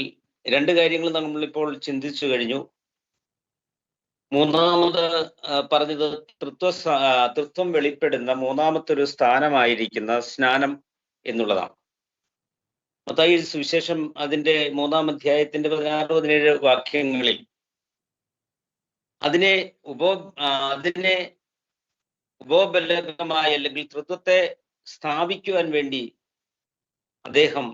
2 കാര്യങ്ങൾ നമ്മളിപ്പോൾ ചിന്തിച്ചു കഴിഞ്ഞു. മൂന്നാമത് പറഞ്ഞത് തൃത്വം വെളിപ്പെടുന്ന 3-ാമത്തെ ഒരു സ്ഥാനമായിരിക്കുന്ന സ്നാനം എന്നുള്ളതാണ്. മത്തായി സുവിശേഷം അതിന്റെ 3-ാം അധ്യായത്തിന്റെ 16-17 വാക്യങ്ങളിൽ അതിനെ ഉപോബലകമായി അല്ലെങ്കിൽ തൃത്വത്തെ സ്ഥാപിക്കുവാൻ വേണ്ടി അദ്ദേഹം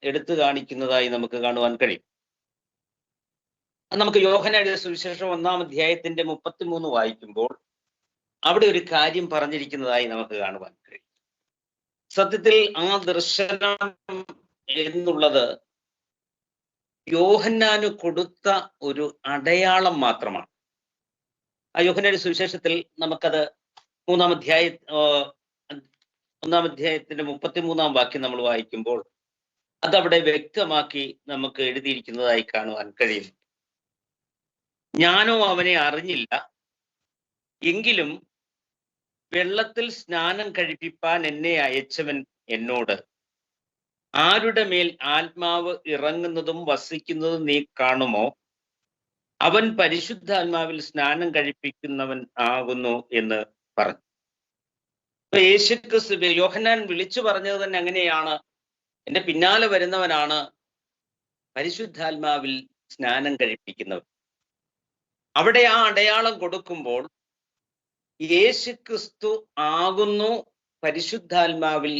എടുത്തു കാണിക്കുന്നതായി നമുക്ക് കാണുവാൻ കഴിയും. നമുക്ക് യോഹന്നാന്റെ സുവിശേഷം 1-ാം അധ്യായത്തിന്റെ 33 വായിക്കുമ്പോൾ അവിടെ ഒരു കാര്യം പറഞ്ഞിരിക്കുന്നതായി നമുക്ക് കാണുവാൻ കഴിയും. സത്യത്തിൽ ആ ദർശനം എന്നുള്ളത് യോഹന്നാന് കൊടുത്ത ഒരു അടയാളം മാത്രമാണ്. ആ യോഹന്നാന്റെ സുവിശേഷത്തിൽ നമുക്കത് 1-ാം അധ്യായത്തിന്റെ 33-ാം വാക്യം നമ്മൾ വായിക്കുമ്പോൾ അതവിടെ വ്യക്തമാക്കി നമുക്ക് എഴുതിയിരിക്കുന്നതായി കാണുവാൻ കഴിയും. ഞാനോ അവനെ അറിഞ്ഞില്ല, എങ്കിലും വെള്ളത്തിൽ സ്നാനം കഴിപ്പിപ്പാൻ എന്നെ അയച്ചവൻ എന്നോട്, ആരുടെ മേൽ ആത്മാവ് ഇറങ്ങുന്നതും വസിക്കുന്നതും നീ കാണുമോ, അവൻ പരിശുദ്ധാത്മാവിൽ സ്നാനം കഴിപ്പിക്കുന്നവൻ ആകുന്നു എന്ന് പറഞ്ഞു. യേശുക്രിസ്തു യോഹന്നാൻ വിളിച്ചു പറഞ്ഞത് തന്നെ അങ്ങനെയാണ്. എൻ്റെ പിന്നാലെ വരുന്നവനാണ് പരിശുദ്ധാത്മാവിൽ സ്നാനം കഴിപ്പിക്കുന്നവൻ. അവിടെ ആ അടയാളം കൊടുക്കുമ്പോൾ യേശുക്രിസ്തു ആകുന്നു പരിശുദ്ധാത്മാവിൽ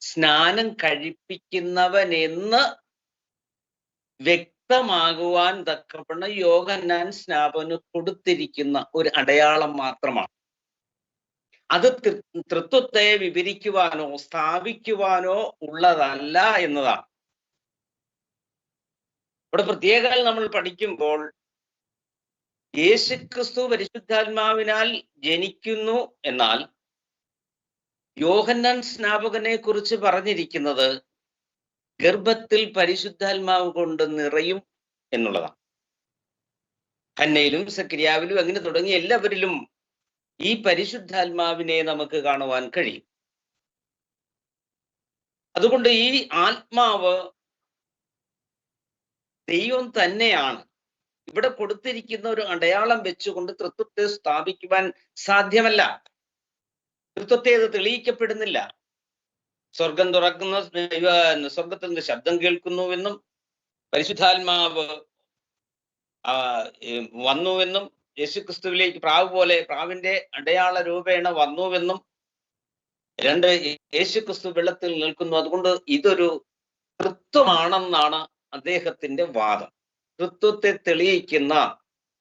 സ്നാനം കഴിപ്പിക്കുന്നവൻ എന്ന് വ്യക്തമാകുവാൻ തക്കവണ്ണം യോഹന്നാൻ സ്നാപകന് കൊടുത്തിരിക്കുന്ന ഒരു അടയാളം മാത്രമാണ്. അത് തൃത്വത്തെ വിവരിക്കുവാനോ സ്ഥാപിക്കുവാനോ ഉള്ളതല്ല എന്നതാണ്. ഇവിടെ പ്രത്യേകം നമ്മൾ പഠിക്കുമ്പോൾ യേശുക്രിസ്തു പരിശുദ്ധാത്മാവിനാൽ ജനിക്കുന്നു, എന്നാൽ യോഹന്നാൻ സ്നാപകനെ കുറിച്ച് പറഞ്ഞിരിക്കുന്നത് ഗർഭത്തിൽ പരിശുദ്ധാത്മാവ് കൊണ്ട് നിറയും എന്നുള്ളതാണ്. ഹന്നയിലും സക്രിയാവിലും അങ്ങനെ തുടങ്ങി എല്ലാവരിലും ഈ പരിശുദ്ധാത്മാവിനെ നമുക്ക് കാണുവാൻ കഴിയും. അതുകൊണ്ട് ഈ ആത്മാവ് ദൈവം തന്നെയാണ്. ഇവിടെ കൊടുത്തിരിക്കുന്ന ഒരു അടയാളം വെച്ചുകൊണ്ട് തൃത്വത്തെ സ്ഥാപിക്കുവാൻ സാധ്യമല്ല. തൃത്വത്തെ അത് തെളിയിക്കപ്പെടുന്നില്ല. സ്വർഗം തുറക്കുന്ന സ്വർഗത്തിൽ നിന്ന് ശബ്ദം കേൾക്കുന്നുവെന്നും പരിശുദ്ധാത്മാവ് വന്നുവെന്നും യേശുക്രിസ്തുവിലേക്ക് പ്രാവ് പോലെ പ്രാവിന്റെ അടയാള രൂപേണ വന്നുവെന്നും യേശുക്രിസ്തു വെള്ളത്തിൽ നിൽക്കുന്നു. അതുകൊണ്ട് ഇതൊരു തൃത്വമാണെന്നാണ് അദ്ദേഹത്തിന്റെ വാദം. തൃത്വത്തെ തെളിയിക്കുന്ന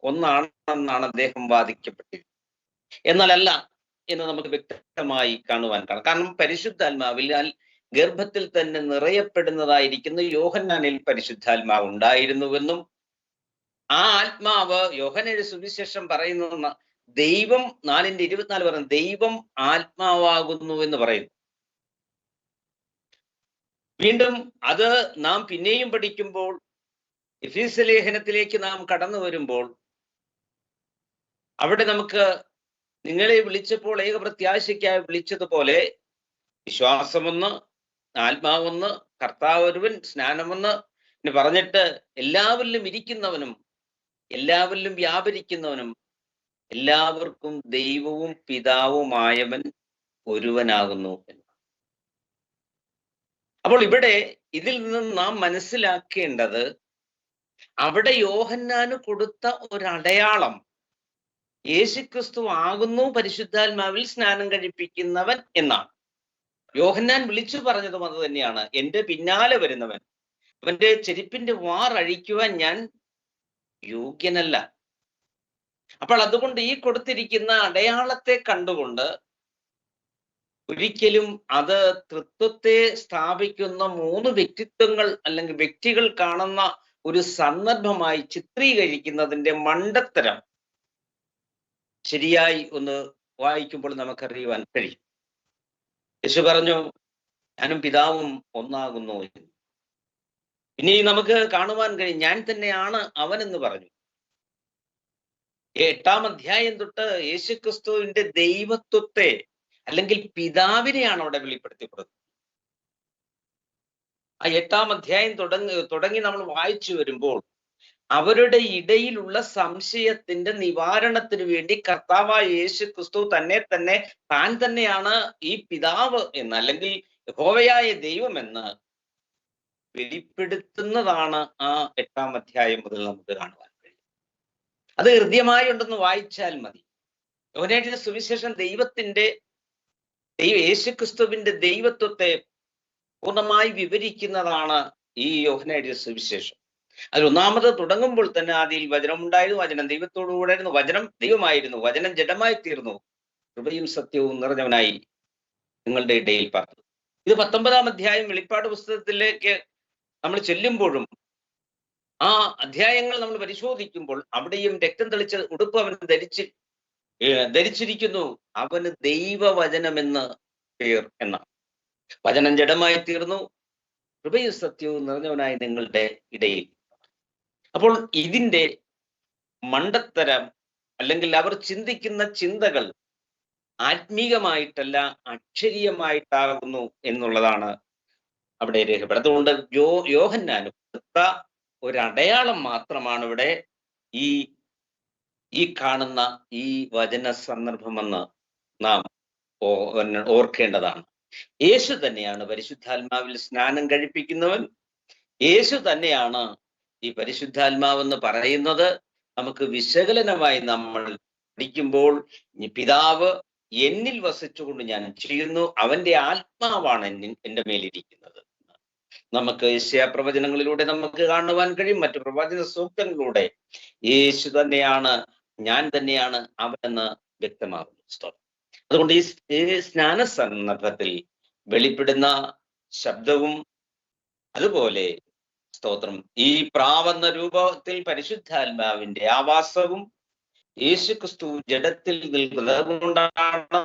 ഒന്നാണെന്നാണ് അദ്ദേഹം വാദിക്കപ്പെട്ടത്. എന്നാലല്ല എന്ന് നമുക്ക് വ്യക്തമായി കാണുവാൻ കാണാം. കാരണം പരിശുദ്ധാത്മാവിൽ ഗർഭത്തിൽ തന്നെ നിറയപ്പെടുന്നതായിരിക്കുന്ന യോഹന്നാനിൽ പരിശുദ്ധാത്മാവ് ഉണ്ടായിരുന്നുവെന്നും ആ ആത്മാവ് യോഹന്നാന്റെ സുവിശേഷം പറയുന്ന ദൈവം 4:24 പറയുന്നു, ദൈവം ആത്മാവാകുന്നു എന്ന് പറയുന്നു. വീണ്ടും അത് നാം പിന്നെയും പഠിക്കുമ്പോൾ എഫീസ്യ ലേഖനത്തിലേക്ക് നാം കടന്നു വരുമ്പോൾ അവിടെ നമുക്ക് നിങ്ങളെ വിളിച്ചപ്പോൾ ഏകപ്രത്യാശയ്ക്കായി വിളിച്ചതുപോലെ വിശ്വാസമൊന്ന്, ആത്മാവൊന്ന്, കർത്താവ് ഒരുവൻ, സ്നാനമൊന്ന് എന്ന് പറഞ്ഞിട്ട് എല്ലാവരിലും ഇരിക്കുന്നവനും എല്ലാവരിലും വ്യാപരിക്കുന്നവനും എല്ലാവർക്കും ദൈവവും പിതാവുമായവൻ ഒരുവനാകുന്നു എന്ന്. അപ്പോൾ ഇവിടെ ഇതിൽ നിന്ന് നാം മനസ്സിലാക്കേണ്ടത് അവിടെ യോഹന്നാന് കൊടുത്ത ഒരടയാളം യേശുക്രിസ്തു ആകുന്നു പരിശുദ്ധാത്മാവിൽ സ്നാനം കഴിപ്പിക്കുന്നവൻ എന്നാണ്. യോഹന്നാൻ വിളിച്ചു പറഞ്ഞതും അത് തന്നെയാണ്, എന്റെ പിന്നാലെ വരുന്നവൻ, അവന്റെ ചെരുപ്പിന്റെ വാർ അഴിക്കുവാൻ ഞാൻ യോഗ്യനല്ല. അപ്പോൾ അതുകൊണ്ട് ഈ കൊടുത്തിരിക്കുന്ന അടയാളത്തെ കണ്ടുകൊണ്ട് ഒരിക്കലും അത് തൃത്വത്തെ സ്ഥാപിക്കുന്ന 3 വ്യക്തിത്വങ്ങൾ അല്ലെങ്കിൽ വ്യക്തികൾ കാണുന്ന ഒരു സന്ദർഭമായി ചിത്രീകരിക്കുന്നതിന്റെ മണ്ടത്തരം ശരിയായി ഒന്ന് വായിക്കുമ്പോൾ നമുക്കറിയുവാൻ കഴിയും. യേശു പറഞ്ഞു, ഞാനും പിതാവും ഒന്നാകുന്നു. ഇനി നമുക്ക് കാണുവാൻ കഴിയും, ഞാൻ തന്നെയാണ് അവൻ എന്ന് പറഞ്ഞു. 8-ാം അധ്യായം തൊട്ട് യേശുക്രിസ്തുവിന്റെ ദൈവത്വത്തെ അല്ലെങ്കിൽ പിതാവിനെയാണ് അവിടെ വെളിപ്പെടുത്തി കൊടുത്തത്. ആ 8-ാം അധ്യായം തുടങ്ങി നമ്മൾ വായിച്ചു വരുമ്പോൾ അവരുടെ ഇടയിലുള്ള സംശയത്തിന്റെ നിവാരണത്തിന് വേണ്ടി കർത്താവായ യേശുക്രിസ്തു താൻ തന്നെയാണ് ഈ പിതാവ് എന്ന് അല്ലെങ്കിൽ യഹോവയായ ദൈവമെന്ന് വെളിപ്പെടുത്തുന്നതാണ് ആ 8-ാം അധ്യായം മുതൽ നമുക്ക് കാണുവാൻ കഴിയും. അത് ഹൃദ്യമായി ഉണ്ടെന്ന് വായിച്ചാൽ മതി. യോഹന്നാന്റെ സുവിശേഷം യേശുക്രിസ്തുവിന്റെ ദൈവത്വത്തെ പൂർണ്ണമായി വിവരിക്കുന്നതാണ് ഈ യോഹന്നാന്റെ സുവിശേഷം. അതിൽ ഒന്നാമത് തുടങ്ങുമ്പോൾ തന്നെ ആദിയിൽ വചനം ഉണ്ടായിരുന്നു, വചനം ദൈവത്തോടു കൂടെയായിരുന്നു, വചനം ദൈവമായിരുന്നു, വചനം ജഡമായി തീർന്നു, കൃപയും സത്യവും നിറഞ്ഞവനായി നിങ്ങളുടെ ഇടയിൽ പാർത്തു. ഇത് 19-ാം അധ്യായം വെളിപ്പാട് പുസ്തകത്തിലേക്ക് നമ്മൾ ചെല്ലുമ്പോഴും ആ അധ്യായങ്ങൾ നമ്മൾ പരിശോധിക്കുമ്പോൾ അവിടെയും രക്തം തെളിച്ച ഉടുപ്പ് അവൻ ധരിച്ചിരിക്കുന്നു, അവന് ദൈവവചനമെന്ന് പേർ എന്നാണ്. വചനം ജഡമായി തീർന്നു, കൃപയും സത്യവും നിറഞ്ഞവനായി നിങ്ങളുടെ ഇടയിൽ. അപ്പോൾ ഇതിന്റെ മണ്ടത്തരം അല്ലെങ്കിൽ അവർ ചിന്തിക്കുന്ന ചിന്തകൾ ആത്മീകമായിട്ടല്ല അക്ഷരീയമായിട്ടാകുന്നു എന്നുള്ളതാണ് അവിടെ രേഖപ്പെടുന്നത്. അതുകൊണ്ട് യോഹന്നാന് കൊടുത്ത ഒരടയാളം മാത്രമാണ് ഇവിടെ ഈ കാണുന്ന ഈ വചന സന്ദർഭമെന്ന് നാം ഓർക്കേണ്ടതാണ്. യേശു തന്നെയാണ് പരിശുദ്ധാത്മാവിൽ സ്നാനം കഴിപ്പിക്കുന്നവൻ. യേശു തന്നെയാണ് ഈ പരിശുദ്ധാത്മാവെന്ന് പറയുന്നത്. നമുക്ക് വിശകലനമായി നമ്മൾ പഠിക്കുമ്പോൾ പിതാവ് എന്നിൽ വസിച്ചുകൊണ്ട് ഞാൻ ചെയ്യുന്നു, അവന്റെ ആത്മാവാണ് എൻ്റെ മേലിരിക്കുന്നത്. നമുക്ക് യെശയ്യാ-പ്രവചനങ്ങളിലൂടെ നമുക്ക് കാണുവാൻ കഴിയും, മറ്റു പ്രവചന സൂക്തങ്ങളിലൂടെ യേശു തന്നെയാണ്, ഞാൻ തന്നെയാണ് അവനെന്ന് വ്യക്തമാകുന്നു. അതുകൊണ്ട് ഈ സ്നാന സന്ദർഭത്തിൽ വെളിപ്പെടുന്ന ശബ്ദവും അതുപോലെ സ്തോത്രം ഈ പ്രാവെന്ന രൂപത്തിൽ പരിശുദ്ധാത്മാവിന്റെ ആവാസവും യേശുക്രിസ്തു ജഡത്തിൽ നിൽക്കുന്നത് കൊണ്ടാണ്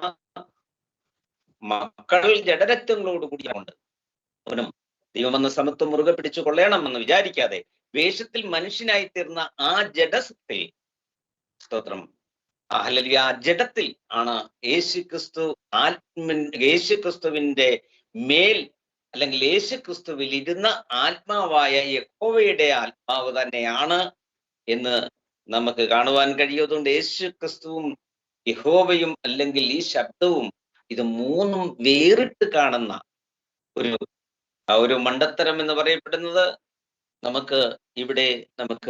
മക്കൾ ജഡരക്തങ്ങളോട് കൂടിയുണ്ട്. അവനും ദൈവമെന്ന സമത്വം മുറുകെ പിടിച്ചു കൊള്ളണമെന്ന് വിചാരിക്കാതെ വേഷത്തിൽ മനുഷ്യനായി തീർന്ന ആ ജഡത്തിൽ സ്തോത്രം അല്ലെങ്കിൽ ആ ജഡത്തിൽ ആണ് യേശുക്രിസ്തുവിന്റെ മേൽ അല്ലെങ്കിൽ യേശുക്രിസ്തുവിൽ ഇരുന്ന ആത്മാവായ യഹോവയുടെ ആത്മാവ് തന്നെയാണ് എന്ന് നമുക്ക് കാണുവാൻ കഴിയുന്നതുകൊണ്ട് യേശുക്രിസ്തുവും യഹോവയും അല്ലെങ്കിൽ ഈ ശബ്ദവും ഇത് മൂന്നും വേറിട്ട് കാണുന്ന ഒരു മണ്ടത്തരം എന്ന് പറയപ്പെടുന്നത് നമുക്ക് ഇവിടെ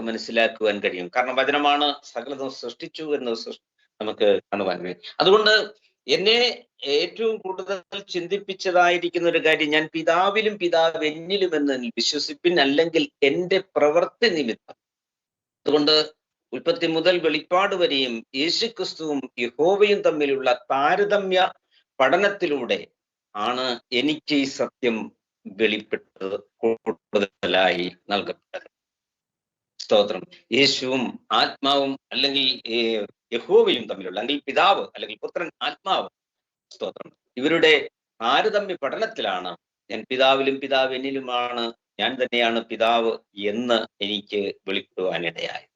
മനസ്സിലാക്കുവാൻ കഴിയും. കാരണം വചനമാണ് സകലതും സൃഷ്ടിച്ചു എന്ന് നമുക്ക് കാണുവാൻ കഴിയും. അതുകൊണ്ട് എന്നെ ഏറ്റവും കൂടുതൽ ചിന്തിപ്പിച്ചതായിരിക്കുന്ന ഒരു കാര്യം, ഞാൻ പിതാവിലും പിതാവ് എന്നിലും എന്ന് വിശ്വസിപ്പിൻ, അല്ലെങ്കിൽ എന്റെ പ്രവൃത്തി നിമിത്തം. അതുകൊണ്ട് ഉൽപ്പത്തി മുതൽ വെളിപ്പാട് വരെയും യേശുക്രിസ്തുവും യഹോവയും തമ്മിലുള്ള താരതമ്യ പഠനത്തിലൂടെ ആണ് എനിക്ക് ഈ സത്യം വെളിപ്പെട്ടത്, കൂടുതലായി നൽകപ്പെട്ടത്. സ്തോത്രം. യേശുവും ആത്മാവും അല്ലെങ്കിൽ യഹോവയും തമ്മിലുള്ള, അല്ലെങ്കിൽ പിതാവ് അല്ലെങ്കിൽ പുത്രൻ ആത്മാവ്, സ്തോത്രം, ഇവരുടെ താരതമ്യ പഠനത്തിലാണ് ഞാൻ പിതാവിലും പിതാവ് എന്നിലുമാണ്, ഞാൻ തന്നെയാണ് പിതാവ് എന്ന് എനിക്ക് വെളിപ്പെടുവാനിടയായത്.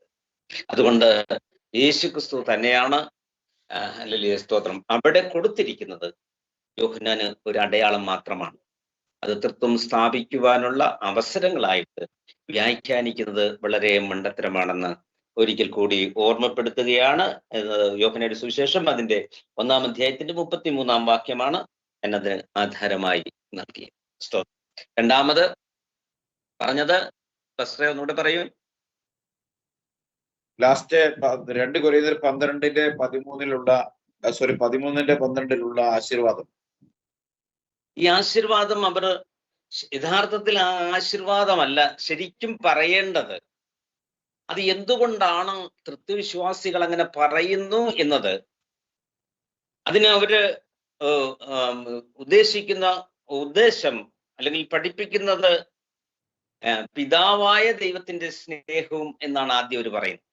അതുകൊണ്ട് യേശുക്രിസ്തു തന്നെയാണ് അല്ലെങ്കിൽ സ്തോത്രം അവിടെ കൊടുത്തിരിക്കുന്നത് യോഹന്നാന് ഒരു അടയാളം മാത്രമാണ്. അത് തൃത്വം സ്ഥാപിക്കുവാനുള്ള അവസരങ്ങളായിട്ട് വ്യാഖ്യാനിക്കുന്നത് വളരെ മണ്ടത്തരമാണെന്ന് ഒരിക്കൽ കൂടി ഓർമ്മപ്പെടുത്തുകയാണ്. യോഹന്നാന്റെ സുവിശേഷം അതിന്റെ 1-ാം അധ്യായത്തിന്റെ 33-ാം വാക്യമാണ് എന്നതിന് ആധാരമായി നൽകിയത്. സ്തോത്രം. രണ്ടാമത് പറഞ്ഞത് ഒന്നുകൂടെ പറയൂ. ലാസ്റ്റ് 2 കൊരിന്ത്യർ 13:12 ആശീർവാദം. ഈ ആശീർവാദം അവർ യഥാർത്ഥത്തിൽ ആ ആശീർവാദമല്ല ശരിക്കും പറയേണ്ടത്. അത് എന്തുകൊണ്ടാണ് തൃത്വവിശ്വാസികൾ അങ്ങനെ പറയുന്നു എന്നത്, അതിന് അവര് ഉദ്ദേശിക്കുന്ന ഉദ്ദേശം അല്ലെങ്കിൽ പഠിപ്പിക്കുന്നത് പിതാവായ ദൈവത്തിന്റെ സ്നേഹവും എന്നാണ് ആദ്യം അവർ പറയുന്നത്.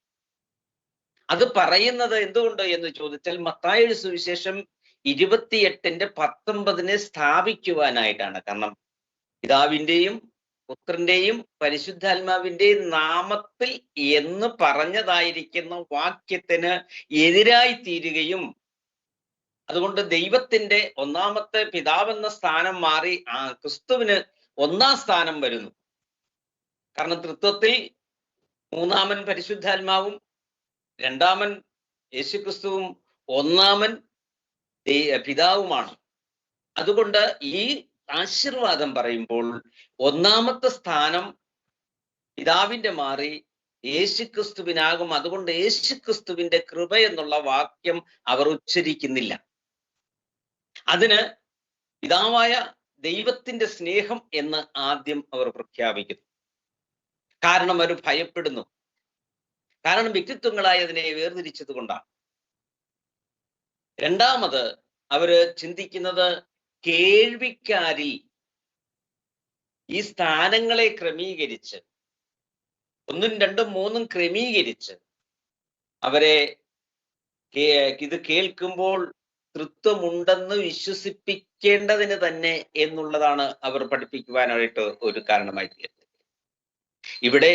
അത് പറയുന്നത് എന്തുകൊണ്ട് എന്ന് ചോദിച്ചാൽ മത്തായിയുടെ സുവിശേഷം 28:19 സ്ഥാപിക്കുവാനായിട്ടാണ്. കാരണം പിതാവിന്റെയും പുത്രന്റെയും പരിശുദ്ധാത്മാവിന്റെയും നാമത്തിൽ എന്ന് പറഞ്ഞതായിരിക്കുന്ന വാക്യത്തിന് എതിരായി തീരുകയും, അതുകൊണ്ട് ദൈവത്തിന്റെ ഒന്നാമത്തെ പിതാവെന്ന സ്ഥാനം മാറി ക്രിസ്തുവിന് 1-ാം സ്ഥാനം വരുന്നു. കാരണം തൃത്വത്തിൽ 3-ാമൻ പരിശുദ്ധാത്മാവും 2-ാമൻ യേശുക്രിസ്തുവും 1-ാമൻ പിതാവുമാണ്. അതുകൊണ്ട് ഈ ആശീർവാദം പറയുമ്പോൾ 1-ാമത്തെ സ്ഥാനം പിതാവിന്റെ മാറി യേശുക്രിസ്തുവിനാകും. അതുകൊണ്ട് യേശുക്രിസ്തുവിന്റെ കൃപ എന്നുള്ള വാക്യം അവർ ഉച്ചരിക്കുന്നില്ല. അതിന് പിതാവായ ദൈവത്തിന്റെ സ്നേഹം എന്ന് ആദ്യം അവർ പ്രഖ്യാപിക്കുന്നു. കാരണം അവർ ഭയപ്പെടുന്നു. കാരണം വ്യക്തിത്വങ്ങളായി അതിനെ വേർതിരിച്ചത് കൊണ്ടാണ്. രണ്ടാമത് അവര് ചിന്തിക്കുന്നത് കേൾവിക്കാരിൽ ഈ സ്ഥാനങ്ങളെ ക്രമീകരിച്ച് 1, 2, 3 ക്രമീകരിച്ച് അവരെ ഇത് കേൾക്കുമ്പോൾ തൃത്വമുണ്ടെന്ന് വിശ്വസിപ്പിക്കേണ്ടതിന് തന്നെ എന്നുള്ളതാണ് അവർ പഠിപ്പിക്കുവാനായിട്ട് ഒരു കാരണമായി തീരുന്നത്. ഇവിടെ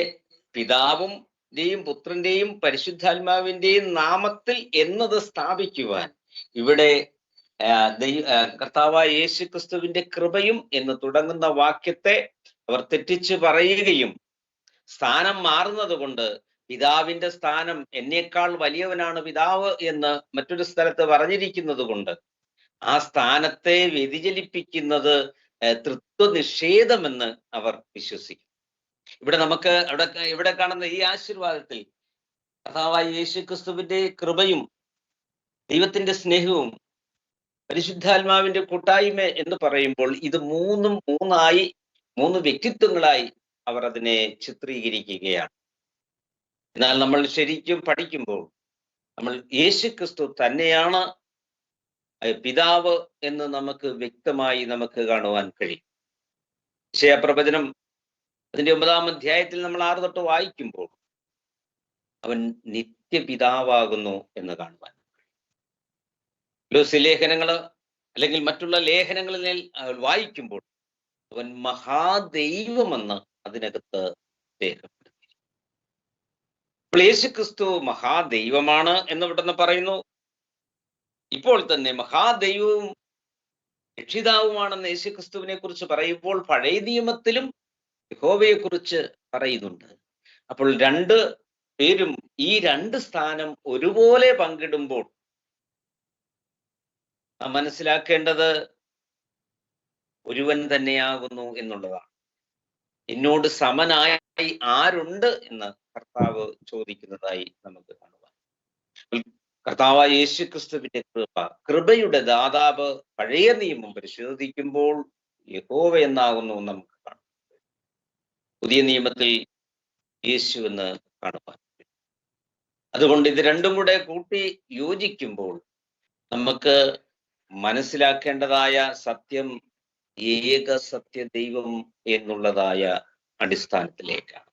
പിതാവിന്റെയും പുത്രന്റെയും പരിശുദ്ധാത്മാവിന്റെയും നാമത്തിൽ എന്നത് സ്ഥാപിക്കുവാൻ ഇവിടെ കർത്താവായ യേശുക്രിസ്തുവിന്റെ കൃപയും എന്ന് തുടങ്ങുന്ന വാക്യത്തെ അവർ തെറ്റിച്ച് പറയുകയും, സ്ഥാനം മാറുന്നത് കൊണ്ട് പിതാവിന്റെ സ്ഥാനം എന്നേക്കാൾ വലിയവനാണ് പിതാവ് എന്ന് മറ്റൊരു സ്ഥലത്ത് പറഞ്ഞിരിക്കുന്നത് കൊണ്ട് ആ സ്ഥാനത്തെ വ്യതിചലിപ്പിക്കുന്നത് തൃത്വനിഷേധമെന്ന് അവർ വിശ്വസിക്കും. ഇവിടെ നമുക്ക് ഇവിടെ കാണുന്ന ഈ ആശീർവാദത്തിൽ കർത്താവായ യേശുക്രിസ്തുവിന്റെ കൃപയും ദൈവത്തിന്റെ സ്നേഹവും പരിശുദ്ധാത്മാവിന്റെ കൂട്ടായ്മ എന്ന് പറയുമ്പോൾ ഇത് 3 വ്യക്തിത്വങ്ങളായി അവർ അതിനെ ചിത്രീകരിക്കുകയാണ്. എന്നാൽ നമ്മൾ ശരിക്കും പഠിക്കുമ്പോൾ നമ്മൾ യേശുക്രിസ്തു തന്നെയാണ് പിതാവ് എന്ന് നമുക്ക് വ്യക്തമായി കാണുവാൻ കഴിയും. യെശയ്യാപ്രവചനം അതിന്റെ 9-ാം അധ്യായത്തിൽ നമ്മൾ 6 തൊട്ട് വായിക്കുമ്പോൾ അവൻ നിത്യപിതാവാകുന്നു എന്ന് കാണുവാൻ. ലേഖനങ്ങള് അല്ലെങ്കിൽ മറ്റുള്ള ലേഖനങ്ങളിൽ വായിക്കുമ്പോൾ അവൻ മഹാദൈവമെന്ന് അതിനകത്ത് രേഖപ്പെടുത്തി. അപ്പോൾ യേശുക്രിസ്തു മഹാദൈവമാണ് എന്ന് ഇവിടുന്ന് പറയുന്നു. ഇപ്പോൾ തന്നെ മഹാദൈവവും രക്ഷിതാവുമാണെന്ന് യേശുക്രിസ്തുവിനെ കുറിച്ച് പറയുമ്പോൾ പഴയ നിയമത്തിലും യഹോവയെ കുറിച്ച് പറയുന്നുണ്ട്. അപ്പോൾ രണ്ട് പേരും ഈ രണ്ട് സ്ഥാനം ഒരുപോലെ പങ്കിടുമ്പോൾ നാം മനസ്സിലാക്കേണ്ടത് ഒരുവൻ തന്നെയാകുന്നു എന്നുള്ളതാണ്. എന്നോട് സമനായി ആരുണ്ട് എന്ന് കർത്താവ് ചോദിക്കുന്നതായി നമുക്ക് കാണുവാൻ. കർത്താവായ യേശുക്രിസ്തുവിന്റെ കൃപയുടെ ദാതാവ് പഴയ നിയമം പരിശോധിക്കുമ്പോൾ യഹോവ എന്നാകുന്നു നമുക്ക് കാണാം. പുതിയ നിയമത്തിൽ യേശു എന്ന് കാണുവാൻ. അതുകൊണ്ട് ഇത് രണ്ടും കൂടെ കൂട്ടി യോജിക്കുമ്പോൾ നമുക്ക് മനസ്സിലാക്കേണ്ടതായ സത്യം ഏക സത്യ ദൈവം എന്നുള്ളതായ അടിസ്ഥാനത്തിലേക്കാണ്.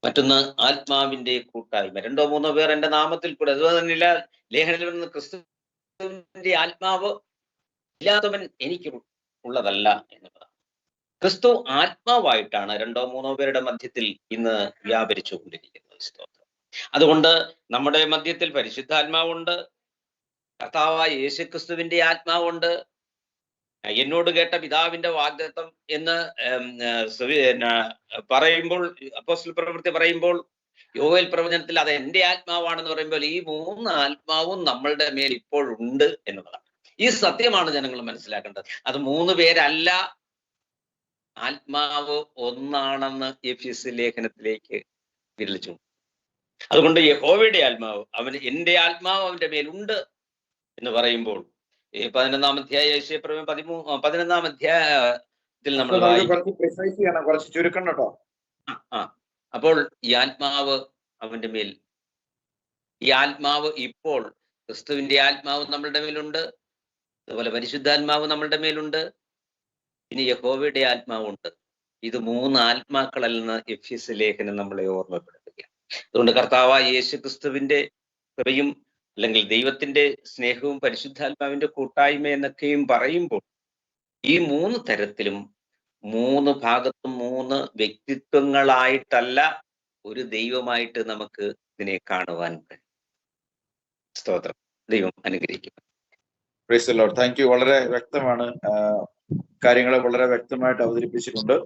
മറ്റൊന്ന് ആത്മാവിന്റെ കൂട്ടായ്മ. 2-3 പേർ എന്റെ നാമത്തിൽ കൂടെ, അതുപോലെ തന്നെ ലേഖനത്തിൽ നിന്ന് ക്രിസ്തുവിന്റെ ആത്മാവ് ഇല്ലാത്തവൻ എനിക്ക് ഉള്ളതല്ല എന്നുള്ളതാണ്. ക്രിസ്തു ആത്മാവായിട്ടാണ് 2-3 പേരുടെ മധ്യത്തിൽ ഇന്ന് വ്യാപരിച്ചു കൊണ്ടിരിക്കുന്നത്. സ്തോത്രം. അതുകൊണ്ട് നമ്മുടെ മധ്യത്തിൽ പരിശുദ്ധാത്മാവുണ്ട്, കർത്താവായ യേശുക്രിസ്തുവിന്റെ ആത്മാവുണ്ട്, എന്നോട് കേട്ട പിതാവിന്റെ വാഗ്ദത്തം എന്ന് പറയുമ്പോൾ, അപ്പോസ്തല പ്രവൃത്തി പറയുമ്പോൾ, യോവേൽ പ്രവചനത്തിൽ അത് എന്റെ ആത്മാവാണെന്ന് പറയുമ്പോൾ ഈ 3 ആത്മാവും നമ്മളുടെ മേൽ ഇപ്പോഴുണ്ട് എന്നുള്ളതാണ്. ഈ സത്യമാണ് ജനങ്ങൾ മനസ്സിലാക്കേണ്ടത്. അത് 3 പേരല്ല, ആത്മാവ് ഒന്നാണെന്ന് എഫെസ്യ ലേഖനത്തിലേക്ക് വിരലിച്ചു. അതുകൊണ്ട് യഹോവയുടെ ആത്മാവ്, എന്റെ ആത്മാവ് അവന്റെ മേലുണ്ട് എന്ന് പറയുമ്പോൾ 11-ാം അധ്യായ യേശയ്യാപ്രവചനം 11-ാം അധ്യായത്തിൽ നമ്മൾ കുറച്ച് ചുരുക്കം കേട്ടോ. അപ്പോൾ ഈ ആത്മാവ് അവന്റെ മേൽ, ഈ ആത്മാവ് ഇപ്പോൾ ക്രിസ്തുവിന്റെ ആത്മാവ് നമ്മളുടെ മേലുണ്ട്, അതുപോലെ പരിശുദ്ധാത്മാവ് നമ്മളുടെ മേലുണ്ട്, ഇനി യഹോവയുടെ ആത്മാവുണ്ട്. ഇത് 3 ആത്മാക്കളല്ലെന്ന് എഫെസ്യ ലേഖനം നമ്മളെ ഓർമ്മപ്പെടുത്തുകയാണ്. അതുകൊണ്ട് കർത്താവായ യേശുക്രിസ്തുവിന്റെ കൃപയും അല്ലെങ്കിൽ ദൈവത്തിന്റെ സ്നേഹവും പരിശുദ്ധാത്മാവിന്റെ കൂട്ടായ്മ എന്നൊക്കെയും പറയുമ്പോൾ ഈ 3 തരത്തിലും 3 ഭാഗത്തും 3 വ്യക്തിത്വങ്ങളായിട്ടല്ല ഒരു ദൈവമായിട്ട് നമുക്ക് ഇതിനെ കാണുവാൻ കഴിയും. സ്തോത്രം. ദൈവം അനുഗ്രഹിക്കും. Price the Lord. Thank you. വളരെ വ്യക്തമാണ്, കാര്യങ്ങൾ വളരെ വ്യക്തമായിട്ട് അവതരിപ്പിച്ചിട്ടുണ്ട്.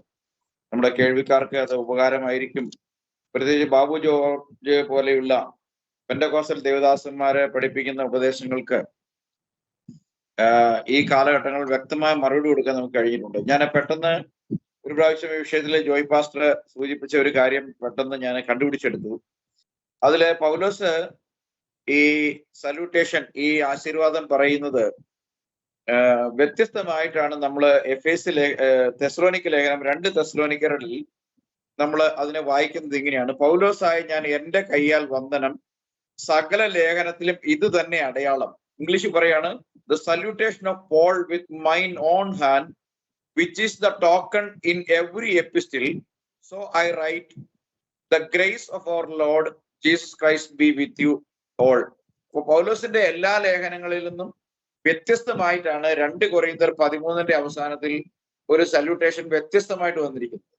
നമ്മുടെ കേൾവിക്കാർക്ക് അത് ഉപകാരമായിരിക്കും. പ്രത്യേകിച്ച് ബാബു ജോർജ് പോലെയുള്ള പെന്തക്കോസ്റ്റൽ ദേവദാസന്മാരെ പഠിപ്പിക്കുന്ന ഉപദേശങ്ങൾക്ക് ഈ കാലഘട്ടങ്ങളിൽ വ്യക്തമായ മറുപടി കൊടുക്കാൻ നമുക്ക് കഴിഞ്ഞിട്ടുണ്ട്. ഞാൻ പെട്ടെന്ന് ഒരു പ്രാവശ്യം ഈ വിഷയത്തിൽ ജോയ് പാസ്റ്റർ സൂചിപ്പിച്ച ഒരു കാര്യം പെട്ടെന്ന് ഞാൻ കണ്ടുപിടിച്ചെടുത്തു. അതില് പൗലോസ് ഈ സല്യൂട്ടേഷൻ, ഈ ആശീർവാദം പറയുന്നത് വ്യത്യസ്തമായിട്ടാണ് നമ്മൾ തെസ്സലോനിക്ക ലേഖനം 2 തെസ്സലോനിക്കരിൽ നമ്മൾ അതിനെ വായിക്കുന്നത് ഇങ്ങനെയാണ്: പൗലോസായ ഞാൻ എന്റെ കയ്യാൽ വന്ദനം, സകല ലേഖനത്തിലും ഇത് തന്നെ അടയാളം. ഇംഗ്ലീഷ് പറയാണ്, the salutation of Paul with mine own hand which is the token in every epistle, so I write, the grace of our Lord Jesus Christ be with you all. അപ്പൊ പൗലോസിന്റെ എല്ലാ ലേഖനങ്ങളിൽ നിന്നും വ്യത്യസ്തമായിട്ടാണ് 2 കൊരിന്ത്യർ 13 അവസാനത്തിൽ ഒരു സല്യൂട്ടേഷൻ വ്യത്യസ്തമായിട്ട് വന്നിരിക്കുന്നത്.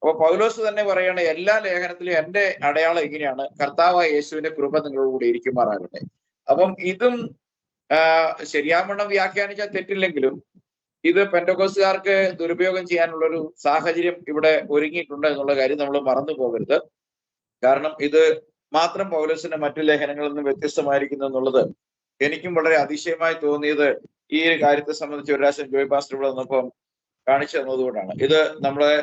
അപ്പൊ പൗലോസ് തന്നെ പറയാണ്, എല്ലാ ലേഖനത്തിലും എന്റെ അടയാളം ഇങ്ങനെയാണ്, കർത്താവായ യേശുവിന്റെ കൃപ നിങ്ങളോടുകൂടി ഇരിക്കുമാറാകട്ടെ. അപ്പം ഇതും ശരിയാവണ്ണം വ്യാഖ്യാനിച്ചാൽ തെറ്റില്ലെങ്കിലും ഇത് പെന്തക്കോസ്തുകാർക്ക് ദുരുപയോഗം ചെയ്യാനുള്ളൊരു സാഹചര്യം ഇവിടെ ഒരുങ്ങിയിട്ടുണ്ട് എന്നുള്ള കാര്യം നമ്മൾ മറന്നു പോകരുത്. കാരണം ഇത് മാത്രം പൗലോസിന്റെ മറ്റു ലേഖനങ്ങളിൽ നിന്ന് വ്യത്യസ്തമായിരിക്കുന്നു എന്നുള്ളത് എനിക്കും വളരെ അതിശയമായി തോന്നിയത് ഈ ഒരു കാര്യത്തെ സംബന്ധിച്ച് ഒരു പ്രാവശ്യം ജോയ് പാസ്റ്റർ ഇവിടെ വന്നപ്പം കാണിച്ചു തന്നതുകൊണ്ടാണ്. ഇത് നമ്മളെ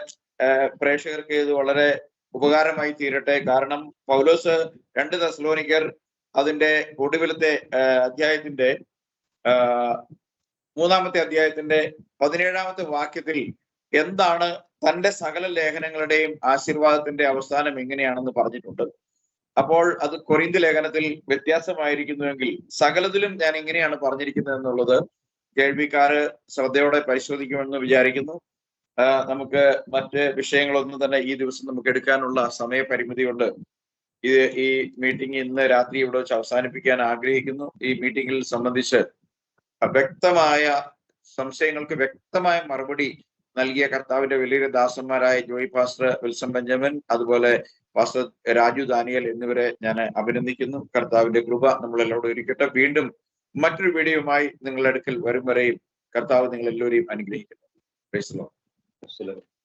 പ്രേക്ഷകർക്ക് ഇത് വളരെ ഉപകാരമായി തീരട്ടെ. കാരണം പൗലോസ് 2 തെസ്സലോനിക്കർ അതിന്റെ ഒടുവിലത്തെ അധ്യായത്തിന്റെ 3-ാമത്തെ അധ്യായത്തിന്റെ 17-ാമത്തെ വാക്യത്തിൽ എന്താണ് തന്റെ സകല ലേഖനങ്ങളുടെയും ആശീർവാദത്തിന്റെ അവസാനം എങ്ങനെയാണെന്ന് പറഞ്ഞിട്ടുണ്ട്. അപ്പോൾ അത് കൊരിന്ത്യ ലേഖനത്തിൽ വ്യത്യാസമായിരിക്കുന്നുവെങ്കിൽ സകലത്തിലും ഞാൻ ഇങ്ങനെയാണ് പറഞ്ഞിരിക്കുന്നത് എന്നുള്ളത് കേൾവിക്കാര് ശ്രദ്ധയോടെ പരിശോധിക്കുമെന്ന് വിചാരിക്കുന്നു. നമുക്ക് മറ്റ് വിഷയങ്ങളൊന്നും തന്നെ ഈ ദിവസം നമുക്ക് എടുക്കാനുള്ള സമയപരിമിതി കൊണ്ട് ഈ മീറ്റിംഗ് ഇന്ന് രാത്രി ഇവിടെ വെച്ച് അവസാനിപ്പിക്കാൻ ആഗ്രഹിക്കുന്നു. ഈ മീറ്റിംഗിൽ സംബന്ധിച്ച് വ്യക്തമായ സംശയങ്ങൾക്ക് വ്യക്തമായ മറുപടി നൽകിയ കർത്താവിന്റെ വലിയ ദാസന്മാരായ ജോയ് പാസ്റ്റർ, വിൽസൺ ബെഞ്ചമിൻ, അതുപോലെ പാസ്റ്റർ രാജു ദാനിയൽ എന്നിവരെ ഞാൻ അഭിനന്ദിക്കുന്നു. കർത്താവിന്റെ കൃപ നമ്മളെല്ലാവരോടും ഇരിക്കട്ടെ. വീണ്ടും മറ്റൊരു വീഡിയോയുമായി നിങ്ങളുടെ അടുക്കൽ വരും വരെയും കർത്താവ് നിങ്ങൾ എല്ലാവരെയും അനുഗ്രഹിക്കുന്നു. Price the Lord.